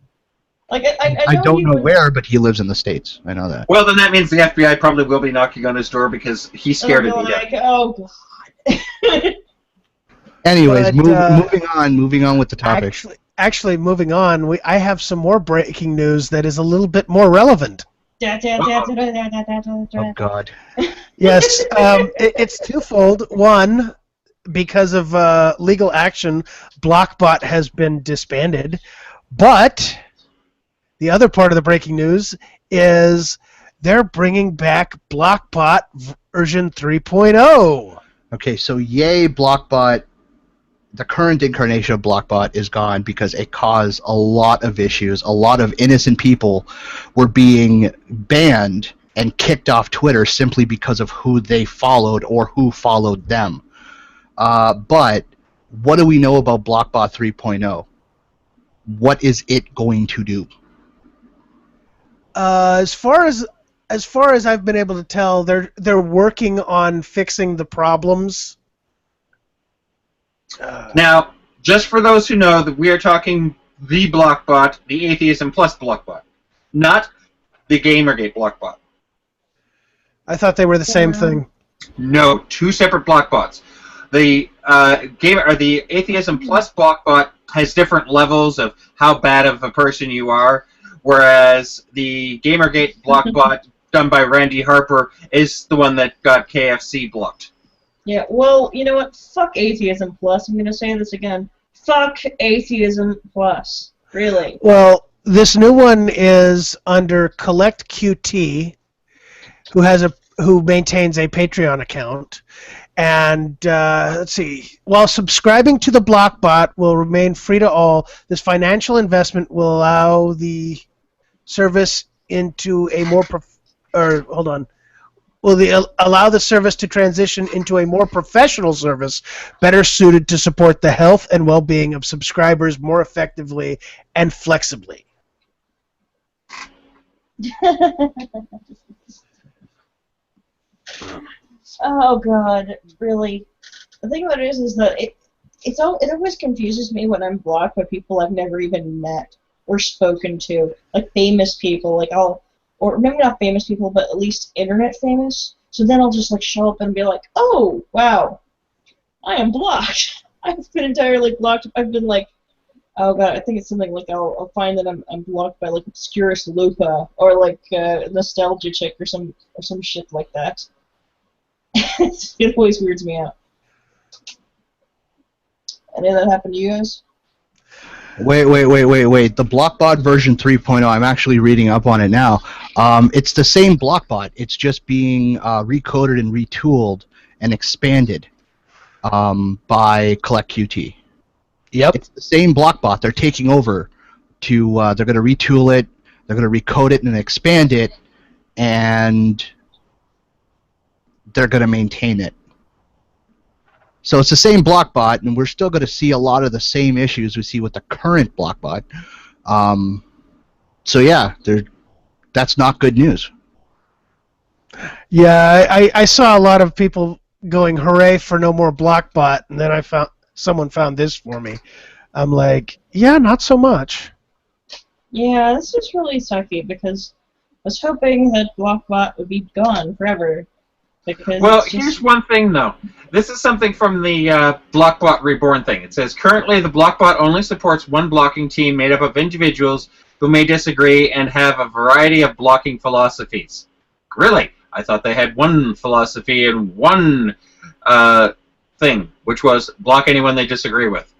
Speaker 3: Like I
Speaker 2: I don't
Speaker 3: he
Speaker 2: know
Speaker 3: was-
Speaker 2: where, but he lives in the States. I know that.
Speaker 4: Well, then that means the FBI probably will be knocking on his door because he's scared of
Speaker 3: like,
Speaker 4: me.
Speaker 3: oh God.
Speaker 2: Anyways,
Speaker 1: But,
Speaker 2: moving on with the topic.
Speaker 1: Actually, moving on, I have some more breaking news that is a little bit more relevant.
Speaker 2: Oh God.
Speaker 1: Yes, it's twofold. One, because of legal action, Blockbot has been disbanded. But the other part of the breaking news is they're bringing back Blockbot version 3.0.
Speaker 2: Okay, so yay, Blockbot. The current incarnation of Blockbot is gone because it caused a lot of issues. A lot of innocent people were being banned and kicked off Twitter simply because of who they followed or who followed them. But what do we know about Blockbot 3.0? What is it going to do?
Speaker 1: As far as I've been able to tell, they're working on fixing the problems.
Speaker 4: Now, just for those who know, that we are talking the Blockbot, the Atheism Plus Blockbot, not the Gamergate Blockbot.
Speaker 1: I thought they were the same thing.
Speaker 4: No, 2 separate Blockbots. The the Atheism Plus Blockbot has different levels of how bad of a person you are, whereas the Gamergate Blockbot done by Randy Harper is the one that got KFC blocked.
Speaker 3: Yeah, well, you know what? Fuck Atheism Plus. I'm going to say this again. Fuck Atheism Plus. Really.
Speaker 1: Well, this new one is under Collect QT, who has who maintains a Patreon account. And let's see. While subscribing to the Blockbot will remain free to all, this financial investment will allow the service into a more allow the service to transition into a more professional service, better suited to support the health and well-being of subscribers more effectively and flexibly.
Speaker 3: Oh God, really? The thing about it is that it always confuses me when I'm blocked by people I've never even met or spoken to, like famous people, or maybe not famous people, but at least internet famous. So then I'll just show up and be like, oh wow, I am blocked. I've been entirely blocked. I've been oh God, I think it's something I'll find that I'm blocked by Obscurus Lupa or Nostalgia Chick or some shit like that. It always weirds me out. Any of that happen to you guys?
Speaker 2: Wait. The Blockbot version 3.0, I'm actually reading up on it now. It's the same Blockbot. It's just being recoded and retooled and expanded by CollectQT.
Speaker 1: Yep.
Speaker 2: It's the same Blockbot. They're taking over to, they're going to retool it, they're going to recode it and expand it, and they're going to maintain it. So it's the same Blockbot, and we're still going to see a lot of the same issues we see with the current Blockbot. So yeah, that's not good news.
Speaker 1: Yeah, I saw a lot of people going hooray for no more Blockbot, and then someone found this for me. I'm like, yeah, not so much.
Speaker 3: Yeah, this is really sucky because I was hoping that Blockbot would be gone forever.
Speaker 4: Well, here's one thing, though. This is something from the Blockbot Reborn thing. It says, currently the Blockbot only supports one blocking team made up of individuals who may disagree and have a variety of blocking philosophies. Really? I thought they had one philosophy and one thing, which was block anyone they disagree with.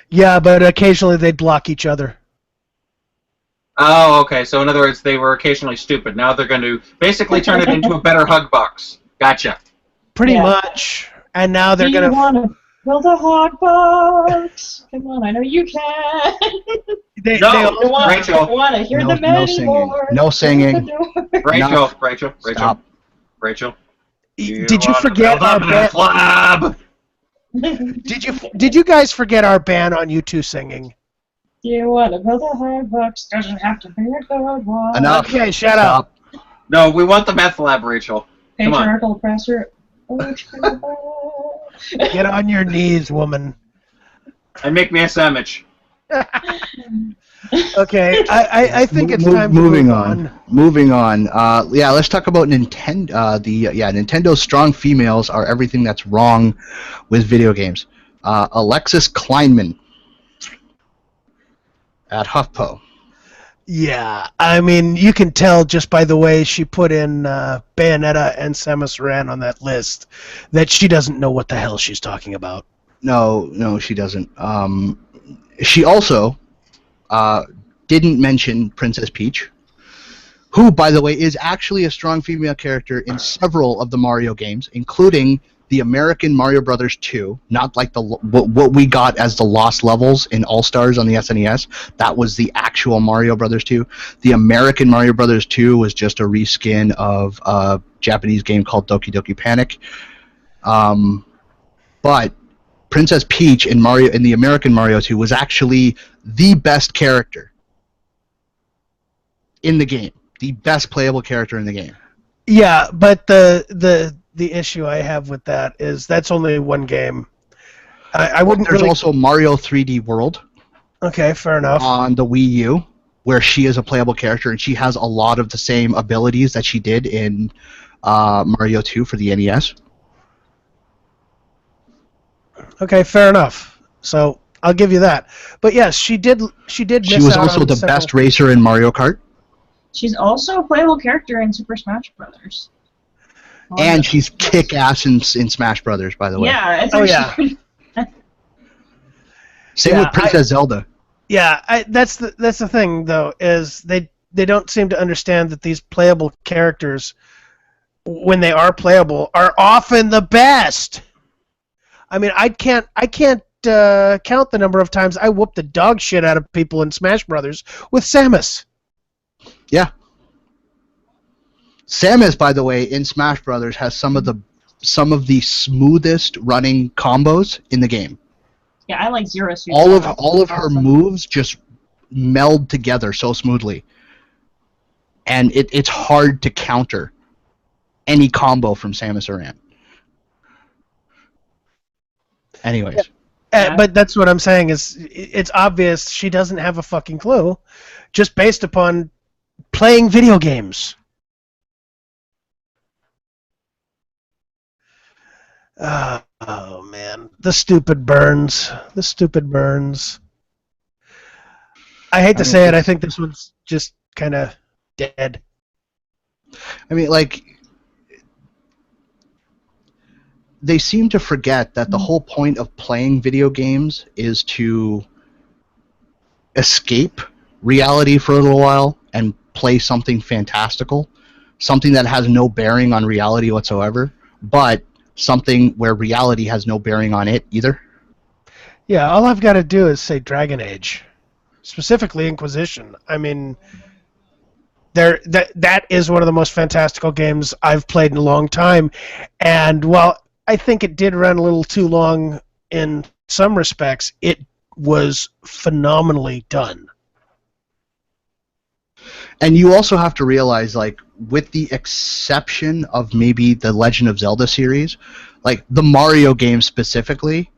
Speaker 1: Yeah, but occasionally they'd block each other.
Speaker 4: Oh, okay. So in other words, they were occasionally stupid. Now they're going to basically turn it into a better hug box. Gotcha.
Speaker 1: Pretty much. And now they're going to...
Speaker 3: Do you want to build a hug box? Come on, I know you can.
Speaker 4: Rachel.
Speaker 3: I want to hear them anymore.
Speaker 2: No singing.
Speaker 4: Rachel.
Speaker 2: Stop.
Speaker 4: Rachel.
Speaker 1: Did you forget our ban?
Speaker 4: Lab?
Speaker 1: Did you guys forget our ban on you two singing?
Speaker 3: Do you want to build a hug box? Doesn't have to be a good one.
Speaker 2: Enough.
Speaker 1: Okay, shut up.
Speaker 4: No, we want the meth lab, Rachel. Come on.
Speaker 3: Patriarchal oppressor.
Speaker 1: Get on your knees, woman.
Speaker 4: And make me a sandwich.
Speaker 1: Okay, I think it's time to move on.
Speaker 2: Moving on. Yeah, let's talk about Nintendo. Nintendo's strong females are everything that's wrong with video games. Alexis Kleinman at HuffPo.
Speaker 1: Yeah, I mean, you can tell just by the way she put in Bayonetta and Samus Aran on that list that she doesn't know what the hell she's talking about.
Speaker 2: No, she doesn't. She also didn't mention Princess Peach, who, by the way, is actually a strong female character in several of the Mario games, including the American Mario Brothers 2, not like what we got as the Lost Levels in All-Stars on the SNES. That was the actual Mario Brothers 2. The American Mario Brothers 2 was just a reskin of a Japanese game called Doki Doki Panic. But Princess Peach in the American Mario 2 was actually the best character in the game. The best playable character in the game.
Speaker 1: Yeah, but the issue I have with that is that's only one game. I wouldn't.
Speaker 2: There's also Mario 3D World.
Speaker 1: Okay, fair enough.
Speaker 2: On the Wii U, where she is a playable character, and she has a lot of the same abilities that she did in Mario 2 for the NES.
Speaker 1: Okay, fair enough. So I'll give you that. But yes, she did. She
Speaker 2: was also the best racer in Mario Kart.
Speaker 3: She's also a playable character in Super Smash Brothers.
Speaker 2: And she's kick-ass in Smash Brothers, by the way.
Speaker 3: Yeah.
Speaker 2: Same with Princess Zelda.
Speaker 1: Yeah, that's the thing though, is they they don't seem to understand that these playable characters, when they are playable, are often the best. I mean, I can't count the number of times I whooped the dog shit out of people in Smash Brothers with Samus.
Speaker 2: Yeah. Samus, by the way, in Smash Brothers has some of the smoothest running combos in the game.
Speaker 3: Yeah, I like Zero Suit.
Speaker 2: All of her moves just meld together so smoothly, and it's hard to counter any combo from Samus Aran. Anyways.
Speaker 3: Yeah.
Speaker 1: But that's what I'm saying is it's obvious she doesn't have a fucking clue, just based upon playing video games. Oh man, the stupid burns. The stupid burns. I hate to say it, I think this one's just kind of dead.
Speaker 2: I mean, like, they seem to forget that the whole point of playing video games is to escape reality for a little while and play something fantastical, something that has no bearing on reality whatsoever, but something where reality has no bearing on it either.
Speaker 1: Yeah, all I've got to do is say Dragon Age, specifically Inquisition. I mean, that is one of the most fantastical games I've played in a long time, and while I think it did run a little too long in some respects, it was phenomenally done.
Speaker 2: And you also have to realize, like, with the exception of maybe the Legend of Zelda series, like the Mario games specifically,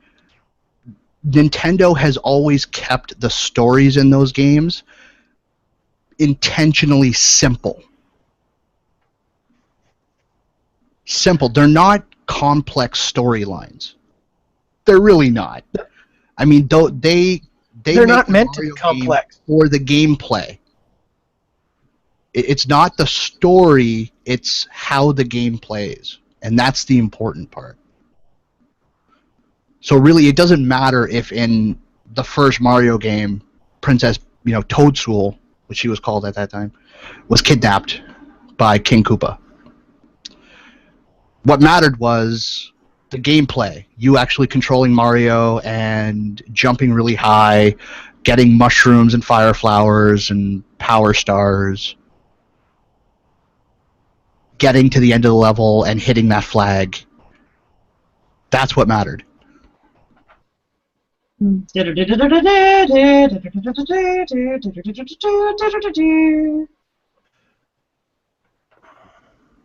Speaker 2: Nintendo has always kept the stories in those games intentionally simple. Simple. They're not complex storylines. They're really not. I mean, they're
Speaker 1: not meant to be complex
Speaker 2: for the gameplay. It's not the story, it's how the game plays. And that's the important part. So really, it doesn't matter if in the first Mario game, Princess, Toadstool, which she was called at that time, was kidnapped by King Koopa. What mattered was the gameplay. You actually controlling Mario and jumping really high, getting mushrooms and fire flowers and power stars, getting to the end of the level and hitting that flag. That's what mattered.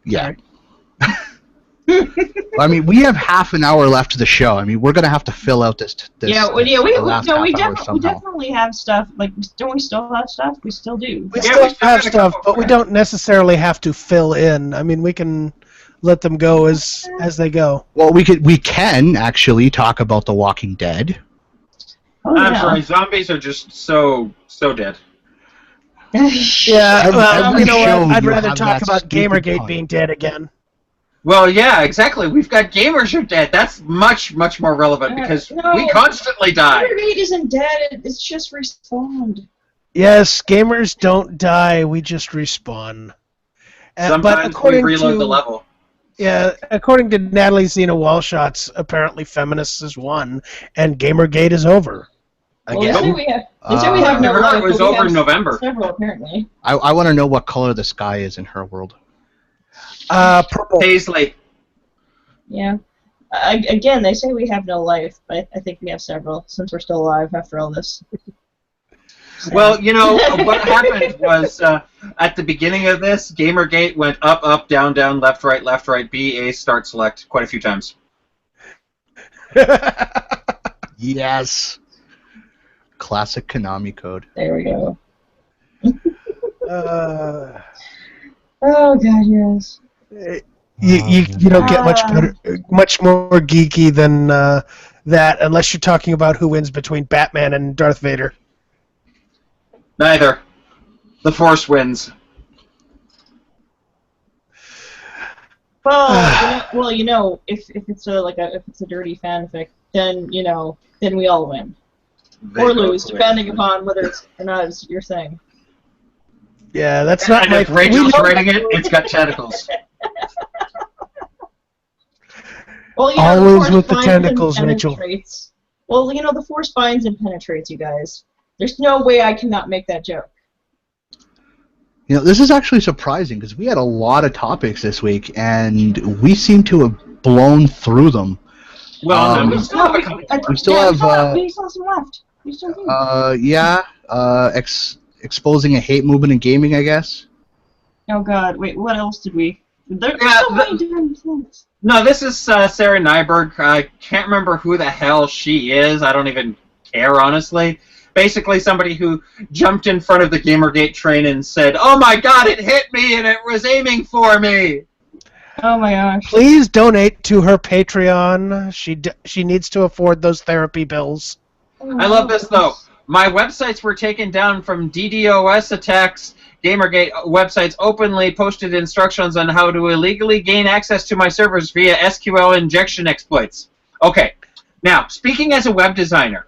Speaker 2: Yeah. I mean, we have half an hour left of the show. I mean, we're gonna have to fill out this.
Speaker 3: We definitely have stuff. Like, don't we still have stuff? We still do.
Speaker 1: We still have stuff, but we don't necessarily have to fill in. I mean, we can let them go as they go.
Speaker 2: Well, we can actually talk about The Walking Dead.
Speaker 3: Oh,
Speaker 4: I'm sorry, zombies are just so dead.
Speaker 1: Yeah, well, you know
Speaker 2: show
Speaker 1: what? I'd
Speaker 2: you
Speaker 1: rather
Speaker 2: have
Speaker 1: talk
Speaker 2: that
Speaker 1: about
Speaker 2: stupid
Speaker 1: Gamergate
Speaker 2: point.
Speaker 1: being dead again.
Speaker 4: Well, yeah, exactly. We've got gamers are dead. That's much more relevant because we constantly die.
Speaker 3: Gamergate isn't dead. It's just respawned.
Speaker 1: Yes, gamers don't die. We just respawn. But
Speaker 4: Sometimes we
Speaker 1: according
Speaker 4: reload
Speaker 1: to,
Speaker 4: the level.
Speaker 1: Yeah, according to Natalie Zena Wallshots, apparently Feminists is won, and Gamergate is over.
Speaker 3: Well,
Speaker 1: Again.
Speaker 3: they say we have no life.
Speaker 4: It was
Speaker 3: but we
Speaker 4: over
Speaker 3: have
Speaker 4: in November.
Speaker 3: Several, apparently.
Speaker 2: I want to know what color the sky is in her world.
Speaker 1: Purple.
Speaker 4: Paisley.
Speaker 3: Yeah. Again, they say we have no life, but I think we have several, since we're still alive after all this.
Speaker 4: Well, what happened was at the beginning of this, Gamergate went up, down, left, right, B, A, start, select quite a few times.
Speaker 2: Yes. Classic Konami code.
Speaker 3: There we go. Oh, God, yes.
Speaker 1: You don't get much more geeky than that unless you're talking about who wins between Batman and Darth Vader.
Speaker 4: Neither. The Force wins.
Speaker 3: Well, if it's a dirty fanfic, then we all win or lose, depending upon whether it's or not is your thing.
Speaker 1: Yeah, that's not
Speaker 4: And
Speaker 1: my.
Speaker 4: if Rachel's writing it, it's got tentacles.
Speaker 3: Well,
Speaker 1: Always
Speaker 3: the
Speaker 1: with the
Speaker 3: force finds and
Speaker 1: tentacles, Rachel.
Speaker 3: penetrates. Well, the force finds and penetrates, you guys. There's no way I cannot make that joke.
Speaker 2: This is actually surprising because we had a lot of topics this week, and we seem to have blown through them.
Speaker 4: Well, no, we still have a couple.
Speaker 2: We still have.
Speaker 3: We still have some left. We still do.
Speaker 2: Exposing a hate movement in gaming, I guess.
Speaker 3: Oh God! Wait, what else did we? There's
Speaker 4: Yeah,
Speaker 3: so many different things.
Speaker 4: No, this is Sarah Nyberg. I can't remember who the hell she is. I don't even care, honestly. Basically, somebody who jumped in front of the Gamergate train and said, "Oh my God, it hit me and it was aiming for me."
Speaker 3: Oh my gosh!
Speaker 1: Please donate to her Patreon. She needs to afford those therapy bills.
Speaker 4: I love this though. My websites were taken down from DDoS attacks. Gamergate websites openly posted instructions on how to illegally gain access to my servers via SQL injection exploits. Okay, now, speaking as a web designer,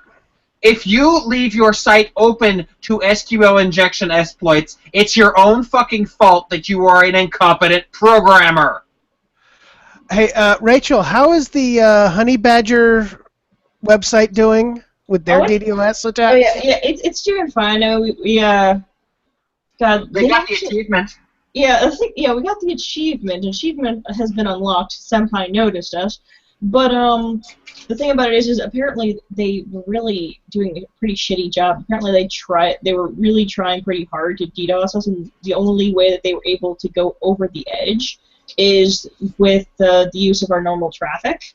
Speaker 4: if you leave your site open to SQL injection exploits, it's your own fucking fault that you are an incompetent programmer.
Speaker 1: Hey, Rachel, how is the Honey Badger website doing with their DDoS attacks?
Speaker 3: Oh yeah, it's doing fine.
Speaker 4: They got the achievement.
Speaker 3: Yeah, I think we got the achievement. Achievement has been unlocked. Senpai noticed us, but the thing about it is apparently they were really doing a pretty shitty job. Apparently they were really trying pretty hard to DDoS us, and the only way that they were able to go over the edge is with the use of our normal traffic.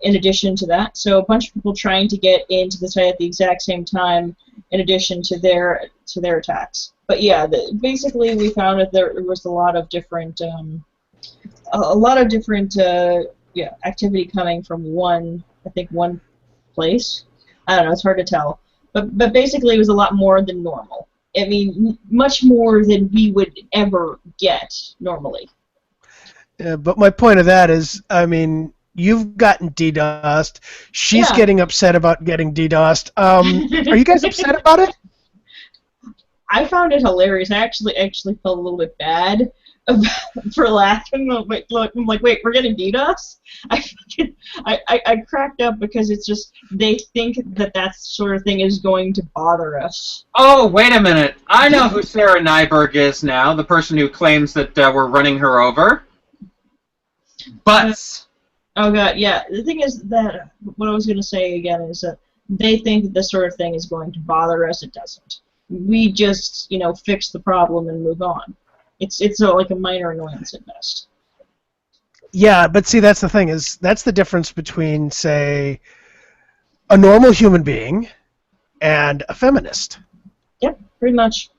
Speaker 3: In addition to that, so a bunch of people trying to get into the site at the exact same time, in addition to their attacks. But yeah, basically we found that there was a lot of different activity coming from one place. I don't know, it's hard to tell, but basically it was a lot more than normal. I mean, much more than we would ever get normally.
Speaker 1: Yeah, but my point of that is, I mean, you've gotten DDoSed. She's getting upset about getting DDoSed. Are you guys upset about it?
Speaker 3: I found it hilarious. I actually felt a little bit bad for laughing. I'm like, wait, we're getting DDoS? I cracked up because it's just they think that sort of thing is going to bother us.
Speaker 4: Oh, wait a minute. I know who Sarah Nyberg is now, the person who claims that we're running her over. But...
Speaker 3: Oh God, yeah. The thing is that what I was going to say again is that they think that this sort of thing is going to bother us. It doesn't. We just, fix the problem and move on. It's like a minor annoyance at best.
Speaker 1: Yeah, but see, that's the thing is that's the difference between, say, a normal human being and a feminist.
Speaker 3: Yep, pretty much.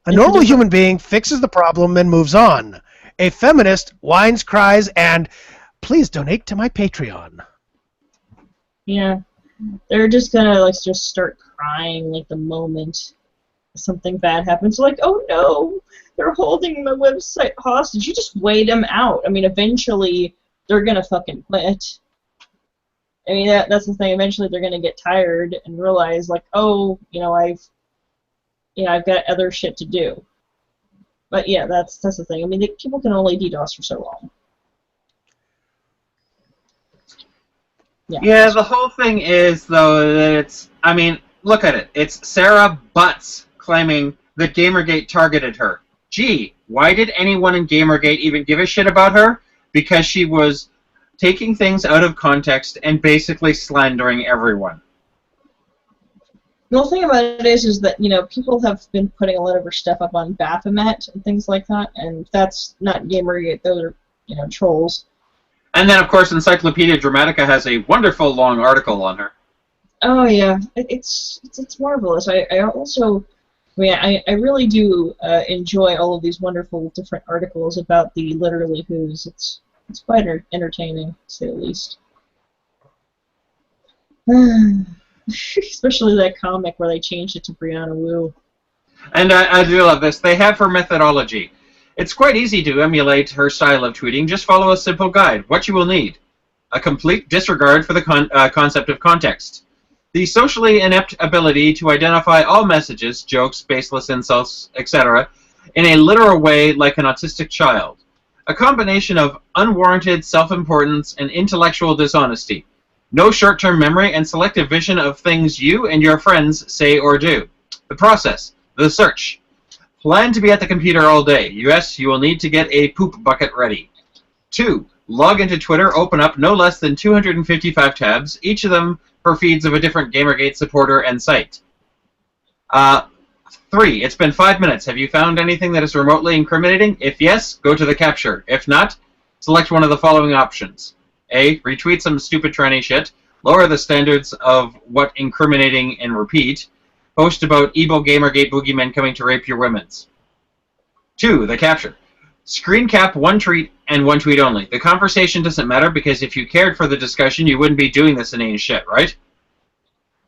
Speaker 1: A normal human being fixes the problem and moves on. A feminist whines, cries, and please donate to my Patreon.
Speaker 3: Yeah, they're just gonna just start crying the moment something bad happens. Like, oh no, they're holding my website hostage. You just wait them out. I mean, eventually they're gonna fucking quit. I mean, that's the thing. Eventually they're gonna get tired and realize oh, I've got other shit to do. But yeah, that's the thing. I mean, people can only DDoS for so long.
Speaker 4: Yeah, the whole thing is, though, that it's... I mean, look at it. It's Sarah Butts claiming that Gamergate targeted her. Gee, why did anyone in Gamergate even give a shit about her? Because she was taking things out of context and basically slandering everyone.
Speaker 3: The thing about it is that, people have been putting a lot of her stuff up on Baphomet and things like that, and that's not Gamergate, those are, trolls.
Speaker 4: And then, of course, Encyclopedia Dramatica has a wonderful long article on her.
Speaker 3: Oh, yeah. It's marvelous. I really do enjoy all of these wonderful different articles about the Literally Who's. It's quite entertaining, to say the least. Especially that comic where they changed it to Brianna Wu.
Speaker 4: And I do love this. They have her methodology. It's quite easy to emulate her style of tweeting. Just follow a simple guide. What you will need. A complete disregard for the concept of context. The socially inept ability to identify all messages, jokes, baseless insults, etc., in a literal way like an autistic child. A combination of unwarranted self-importance and intellectual dishonesty. No short-term memory and selective vision of things you and your friends say or do. The process. The search. Plan to be at the computer all day. Yes, you will need to get a poop bucket ready. 2. Log into Twitter, open up no less than 255 tabs, each of them for feeds of a different Gamergate supporter and site. 3. It's been 5 minutes. Have you found anything that is remotely incriminating? If yes, go to the capture. If not, select one of the following options. A. Retweet some stupid tranny shit. Lower the standards of what incriminating and repeat. Post about evil Gamergate boogeymen coming to rape your women's. 2. The capture. Screen cap one tweet and one tweet only. The conversation doesn't matter because if you cared for the discussion, you wouldn't be doing this inane shit, right?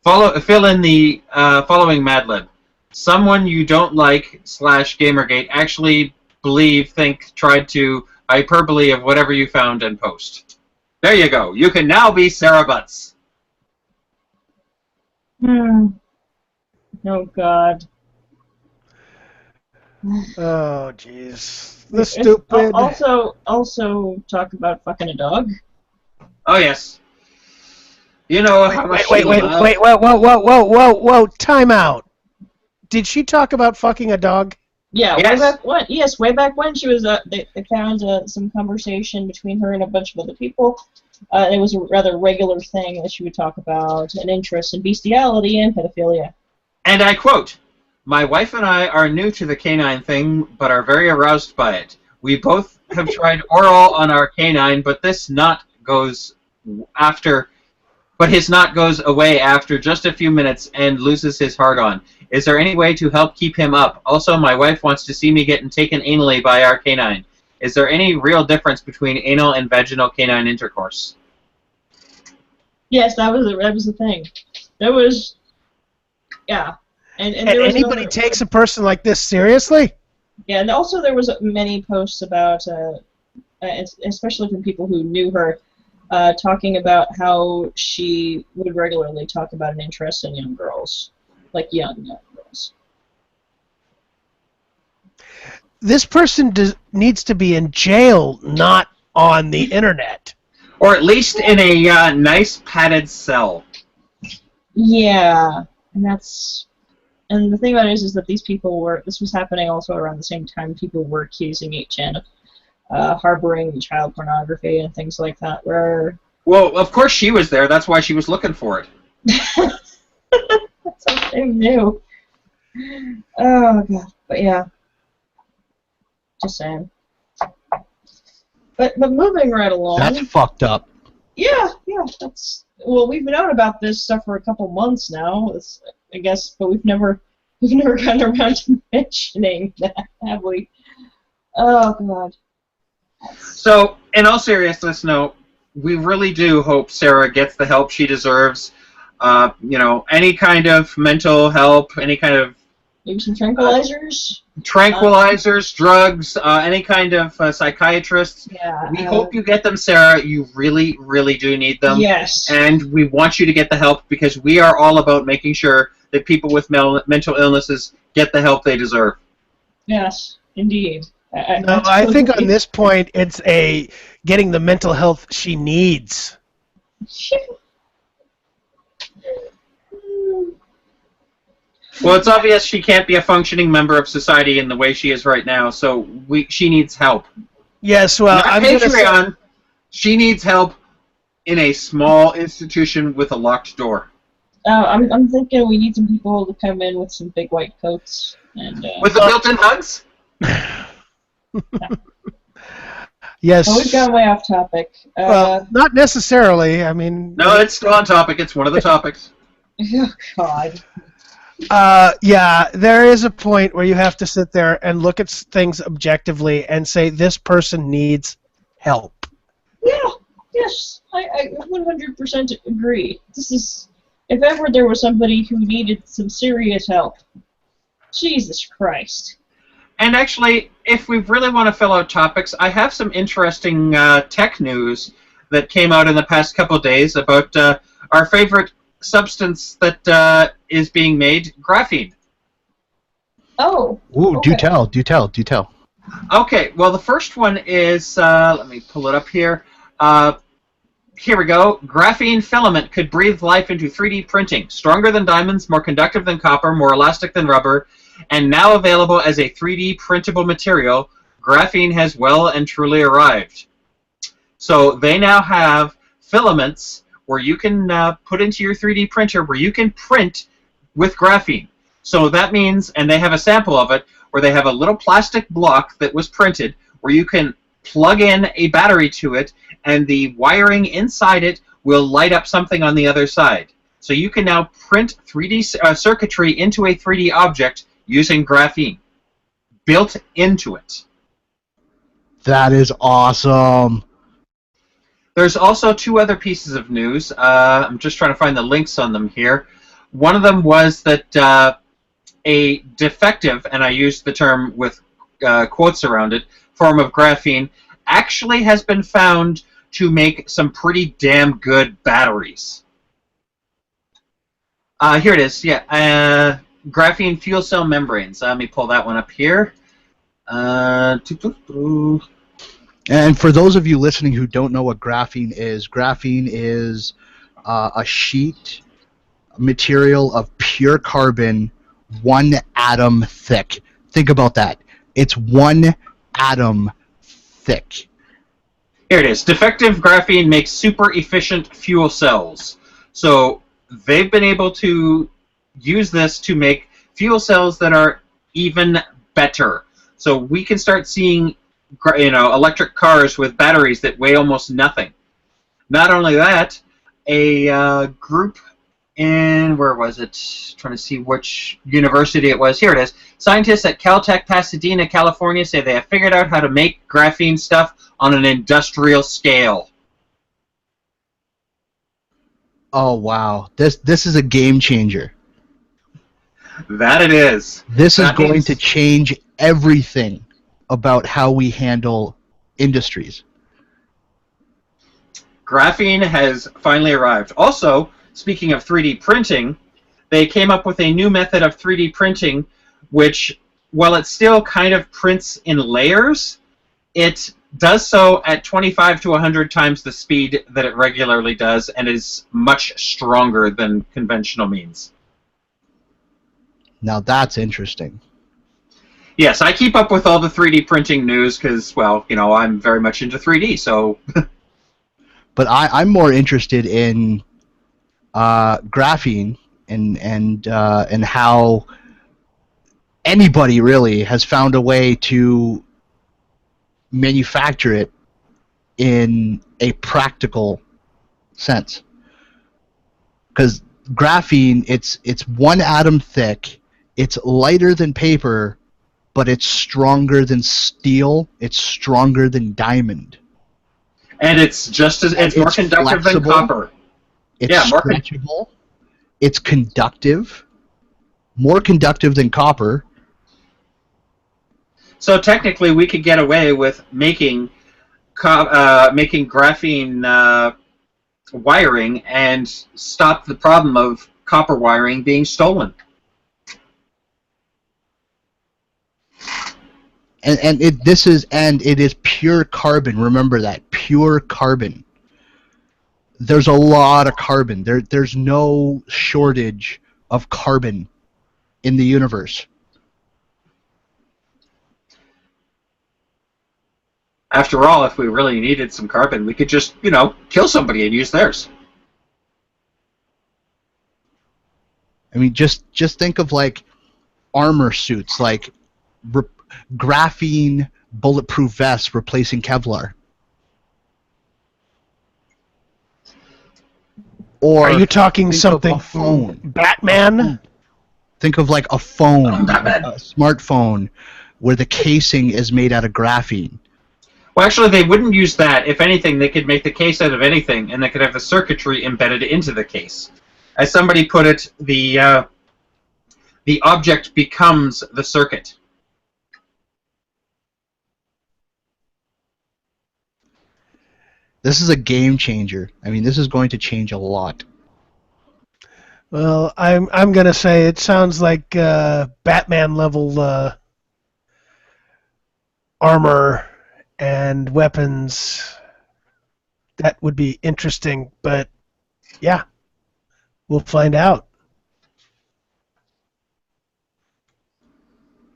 Speaker 4: Fill in the following Mad Lib. Someone you don't like / Gamergate actually think tried to hyperbole of whatever you found and post. There you go. You can now be Sarah Butts.
Speaker 3: Oh, God.
Speaker 1: Oh, jeez. The stupid.
Speaker 3: Also, talk about fucking a dog.
Speaker 4: Oh, yes. You know how much
Speaker 1: Whoa, time out. Did she talk about fucking a dog?
Speaker 3: Yeah,
Speaker 4: Yes.
Speaker 3: way back when she was, they found some conversation between her and a bunch of other people. It was a rather regular thing that she would talk about, an interest in bestiality and pedophilia.
Speaker 4: And I quote, "My wife and I are new to the canine thing, but are very aroused by it. We both have tried oral on our canine, but his knot goes away after just a few minutes and loses his hard-on. Is there any way to help keep him up? Also, my wife wants to see me getting taken anally by our canine. Is there any real difference between anal and vaginal canine intercourse?"
Speaker 3: Yes, that was the thing. That was, yeah. And there was
Speaker 1: anybody takes a person like this seriously?
Speaker 3: Yeah, and also there was many posts about, especially from people who knew her, talking about how she would regularly talk about an interest in young girls, like young girls.
Speaker 1: This person needs to be in jail, not on the internet.
Speaker 4: Or at least in a nice padded cell.
Speaker 3: Yeah, and the thing about it is that these people this was happening also around the same time people were accusing 8chan of harboring child pornography and things like that, where...
Speaker 4: Well, of course she was there. That's why she was looking for it.
Speaker 3: That's something new. Oh, God. But, yeah. Just saying. But moving right along...
Speaker 2: That's fucked up.
Speaker 3: Yeah, that's... Well, we've known about this stuff for a couple months now, I guess, but we've never gotten around to mentioning that, have we? Oh, God.
Speaker 4: So, in all seriousness, no, we really do hope Sarah gets the help she deserves. Any kind of mental help, any kind of...
Speaker 3: Maybe some tranquilizers?
Speaker 4: Tranquilizers, drugs, any kind of psychiatrist.
Speaker 3: Yeah.
Speaker 4: We hope you get them, Sarah. You really, really do need them.
Speaker 3: Yes.
Speaker 4: And we want you to get the help because we are all about making sure that people with mental illnesses get the help they deserve.
Speaker 3: Yes, indeed.
Speaker 1: I think on this point, it's getting the mental health she needs.
Speaker 4: Well, it's obvious she can't be a functioning member of society in the way she is right now, so she needs help.
Speaker 1: Yes, well,
Speaker 4: Not Patreon. She needs help in a small institution with a locked door.
Speaker 3: I'm thinking we need some people to come in with some big white coats and
Speaker 4: with the built-in hugs.
Speaker 1: Yes.
Speaker 3: Oh, we've gone way off topic.
Speaker 1: Well, not necessarily. I mean.
Speaker 4: No, it's still on topic. It's one of the topics.
Speaker 3: Oh, God.
Speaker 1: Yeah, there is a point where you have to sit there and look at things objectively and say this person needs help.
Speaker 3: Yeah, yes, I 100% agree. This is, if ever there was somebody who needed some serious help, Jesus Christ.
Speaker 4: And actually, if we really want to fill out topics, I have some interesting tech news that came out in the past couple days about our favorite substance that is being made, graphene.
Speaker 3: Oh.
Speaker 2: Ooh,
Speaker 3: Okay.
Speaker 2: do tell.
Speaker 4: Okay, well, the first one is, let me pull it up here. Here we go. Graphene filament could breathe life into 3D printing. Stronger than diamonds, more conductive than copper, more elastic than rubber, and now available as a 3D printable material, graphene has well and truly arrived. So they now have filaments where you can put into your 3D printer where you can print with graphene. So that means, and they have a sample of it, where they have a little plastic block that was printed where you can plug in a battery to it, and the wiring inside it will light up something on the other side. So you can now print 3D circuitry into a 3D object using graphene built into it.
Speaker 2: That is awesome.
Speaker 4: There's also two other pieces of news. I'm just trying to find the links on them here. One of them was that a defective, and I used the term with quotes around it, form of graphene actually has been found to make some pretty damn good batteries. Here it is, yeah. Graphene fuel cell membranes. Let me pull that one up here.
Speaker 2: And for those of you listening who don't know what graphene is a sheet material of pure carbon, 1 atom thick. Think about that. It's 1 atom thick.
Speaker 4: Here it is. Defective graphene makes super efficient fuel cells. So they've been able to use this to make fuel cells that are even better. So we can start seeing, electric cars with batteries that weigh almost nothing. Not only that, a group in, where was it? Trying to see which university it was. Here it is. Scientists at Caltech, Pasadena, California say they have figured out how to make graphene stuff on an industrial scale.
Speaker 2: Oh wow. This is a game changer.
Speaker 4: That it is.
Speaker 2: This is
Speaker 4: That
Speaker 2: going
Speaker 4: means-
Speaker 2: to change everything about how we handle industries.
Speaker 4: Graphene has finally arrived. Also, speaking of 3D printing, they came up with a new method of 3D printing which, while it still kind of prints in layers, it does so at 25 to 100 times the speed that it regularly does and is much stronger than conventional means.
Speaker 2: Now that's interesting.
Speaker 4: Yes, I keep up with all the 3D printing news because, well, I'm very much into 3D, so...
Speaker 2: But I'm more interested in graphene and how anybody really has found a way to manufacture it in a practical sense. Because graphene, it's 1 atom thick, it's lighter than paper, but it's stronger than steel, it's stronger than diamond.
Speaker 4: And it's just as it's more conductive than
Speaker 2: flexible.
Speaker 4: copper.
Speaker 2: It's
Speaker 4: Yeah, more
Speaker 2: stretchable. It's conductive. More conductive than copper.
Speaker 4: So technically, we could get away with making graphene wiring and stop the problem of copper wiring being stolen.
Speaker 2: And it is pure carbon. Remember that, pure carbon. There's a lot of carbon. There's no shortage of carbon in the universe.
Speaker 4: After all, if we really needed some carbon, we could just, kill somebody and use theirs.
Speaker 2: I mean, just think of like armor suits, like graphene bulletproof vests replacing Kevlar. Or
Speaker 1: Are you talking
Speaker 2: think
Speaker 1: something
Speaker 2: of a phone?
Speaker 1: Batman?
Speaker 2: Think of like a phone,
Speaker 4: Batman.
Speaker 2: a smartphone, where the casing is made out of graphene.
Speaker 4: Well, actually, they wouldn't use that. If anything, they could make the case out of anything, and they could have the circuitry embedded into the case. As somebody put it, the object becomes the circuit.
Speaker 2: This is a game changer. I mean, this is going to change a lot.
Speaker 1: Well, I'm gonna say it sounds like Batman level armor and weapons. That would be interesting, but yeah, we'll find out.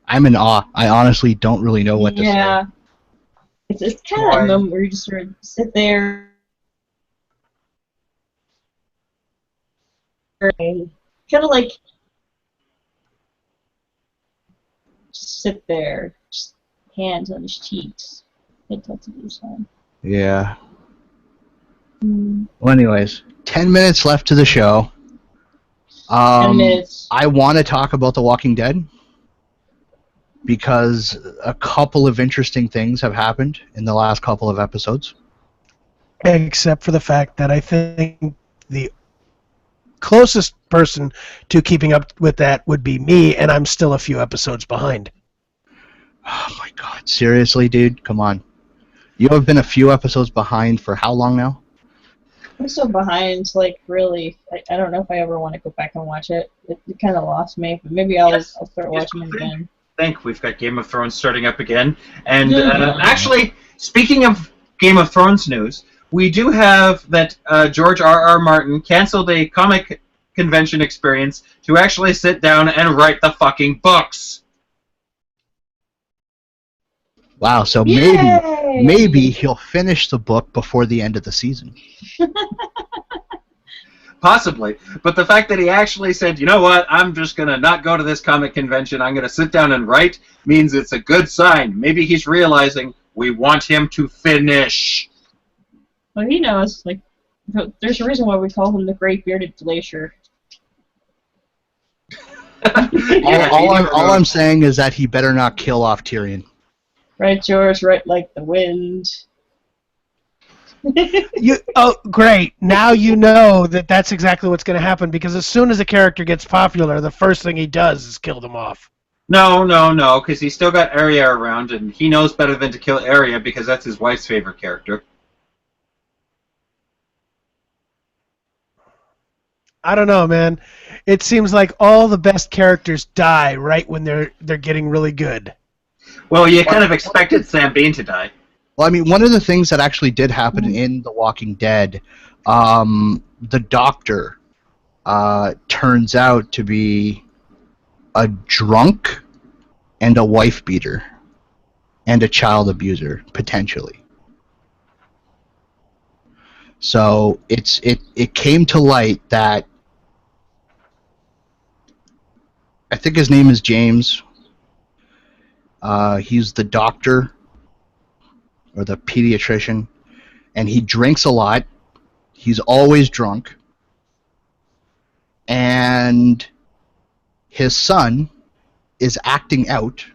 Speaker 2: I'm in awe. I honestly don't really know what to say.
Speaker 3: Yeah. It's kind of that moment where you just sort of sit there, kind of like just sit there, just hands on his cheeks, head tucked into his hand.
Speaker 2: Yeah. Well, anyways, 10 minutes left to the show.
Speaker 3: 10 minutes.
Speaker 2: I want to talk about The Walking Dead because a couple of interesting things have happened in the last couple of episodes.
Speaker 1: Except for the fact that I think the closest person to keeping up with that would be me, and I'm still a few episodes behind.
Speaker 2: Oh my god, seriously, dude? Come on. You have been a few episodes behind for how long now?
Speaker 3: I'm so behind, like, really. I don't know if I ever want to go back and watch it. It kind of lost me, but maybe I'll start watching it again.
Speaker 4: I think we've got Game of Thrones starting up again. And actually, speaking of Game of Thrones news, we do have that George R.R. Martin canceled a comic convention experience to actually sit down and write the fucking books.
Speaker 2: Wow, so
Speaker 3: Yay!
Speaker 2: maybe he'll finish the book before the end of the season.
Speaker 4: Possibly. But the fact that he actually said, you know what, I'm just going to not go to this comic convention, I'm going to sit down and write, means it's a good sign. Maybe he's realizing we want him to finish.
Speaker 3: Well, he knows. Like, there's a reason why we call him the Great Bearded Glacier.
Speaker 2: All I'm saying is that he better not kill off Tyrion.
Speaker 3: Right, George, right like the wind.
Speaker 1: Oh, great. Now you know that that's exactly what's going to happen, because as soon as a character gets popular, the first thing he does is kill them off.
Speaker 4: No, because he's still got Arya around, and he knows better than to kill Arya because that's his wife's favorite character.
Speaker 1: I don't know, man. It seems like all the best characters die right when they're getting really good.
Speaker 4: Well, you kind of expected Sam Bean to die.
Speaker 2: Well, I mean, one of the things that actually did happen in The Walking Dead, the doctor turns out to be a drunk and a wife beater and a child abuser, potentially. So it came to light that I think his name is James. He's the doctor or the pediatrician, and he drinks a lot. He's always drunk. And his son is acting out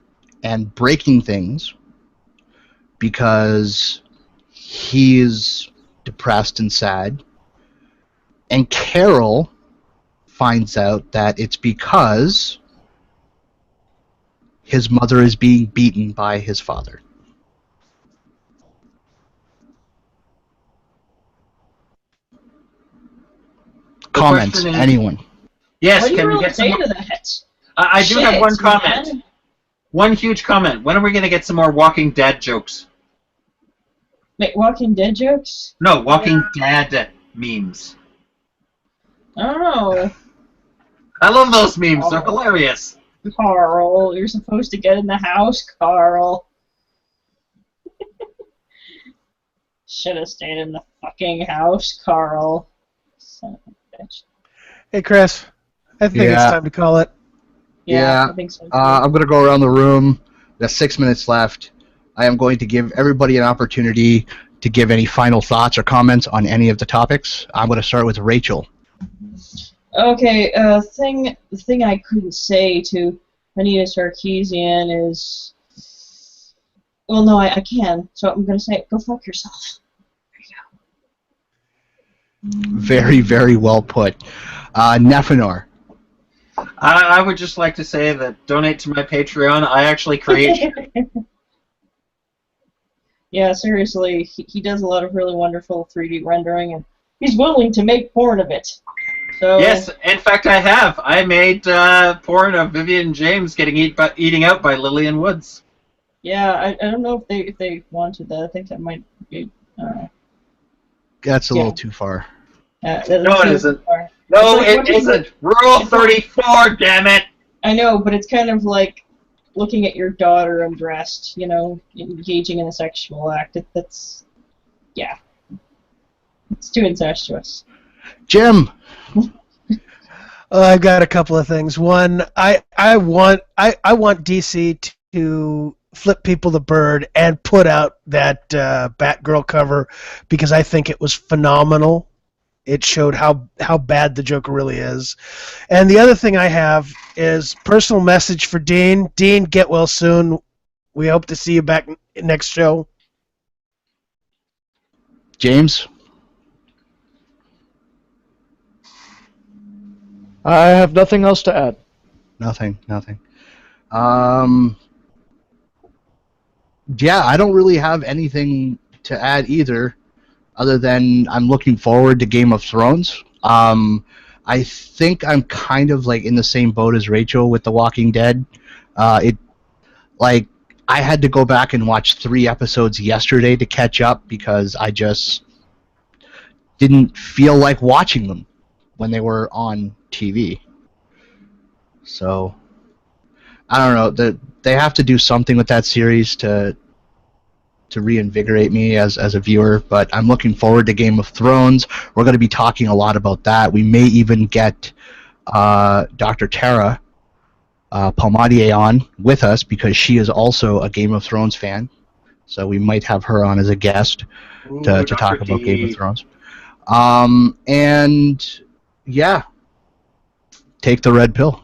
Speaker 2: and breaking things because he's depressed and sad. And Carol finds out that it's because his mother is being beaten by his father. Comments, anyone?
Speaker 4: Yes,
Speaker 3: What do you
Speaker 4: can we
Speaker 3: really
Speaker 4: get some
Speaker 3: say
Speaker 4: more?
Speaker 3: to that?
Speaker 4: I do have one
Speaker 3: Shit,
Speaker 4: comment.
Speaker 3: man.
Speaker 4: One huge comment. When are we going to get some more Walking Dead jokes?
Speaker 3: Wait, Walking Dead jokes?
Speaker 4: No, Walking Dead memes.
Speaker 3: I don't know.
Speaker 4: I love those memes. They're hilarious.
Speaker 3: Carl, you're supposed to get in the house, Carl. Should have stayed in the fucking house, Carl. Son of a bitch.
Speaker 1: Hey, Chris, I think it's time to call it.
Speaker 3: Yeah. I think so.
Speaker 2: I'm going to go around the room. There's 6 minutes left. I am going to give everybody an opportunity to give any final thoughts or comments on any of the topics. I'm going to start with Rachel.
Speaker 3: Okay, the thing I couldn't say to Anita Sarkeesian is... Well, no, I can, so I'm going to say, go fuck yourself. There you go.
Speaker 2: Very, very well put. Nefanor.
Speaker 4: I would just like to say that donate to my Patreon. I actually create...
Speaker 3: Yeah, seriously, he does a lot of really wonderful 3D rendering, and he's willing to make porn of it. So
Speaker 4: Yes, in fact, I have. I made porn of Vivian James getting eating out by Lillian Woods.
Speaker 3: yeah, I don't know if they wanted that. I think that might be.
Speaker 2: That's a
Speaker 3: Yeah.
Speaker 2: little too far.
Speaker 4: No, it isn't.
Speaker 3: Far.
Speaker 4: No,
Speaker 3: It's like
Speaker 4: it
Speaker 3: watching-
Speaker 4: isn't. Rule 34, damn it!
Speaker 3: I know, but it's kind of like looking at your daughter undressed, engaging in a sexual act. That's, yeah. It's too incestuous.
Speaker 2: Jim,
Speaker 1: I've got a couple of things. One, I want DC to flip people the bird and put out that Batgirl cover because I think it was phenomenal. It showed how bad the Joker really is. And the other thing I have is personal message for Dean. Dean, get well soon. We hope to see you back next show.
Speaker 2: James.
Speaker 5: I have nothing else to add.
Speaker 2: Nothing. Yeah, I don't really have anything to add either, other than I'm looking forward to Game of Thrones. I think I'm kind of like in the same boat as Rachel with The Walking Dead. I had to go back and watch 3 episodes yesterday to catch up because I just didn't feel like watching them when they were on TV. So I don't know. They have to do something with that series to reinvigorate me as a viewer, but I'm looking forward to Game of Thrones. We're going to be talking a lot about that. We may even get Dr. Tara Palmadier on with us because she is also a Game of Thrones fan. So we might have her on as a guest to talk about Game of Thrones. And yeah, take the red pill.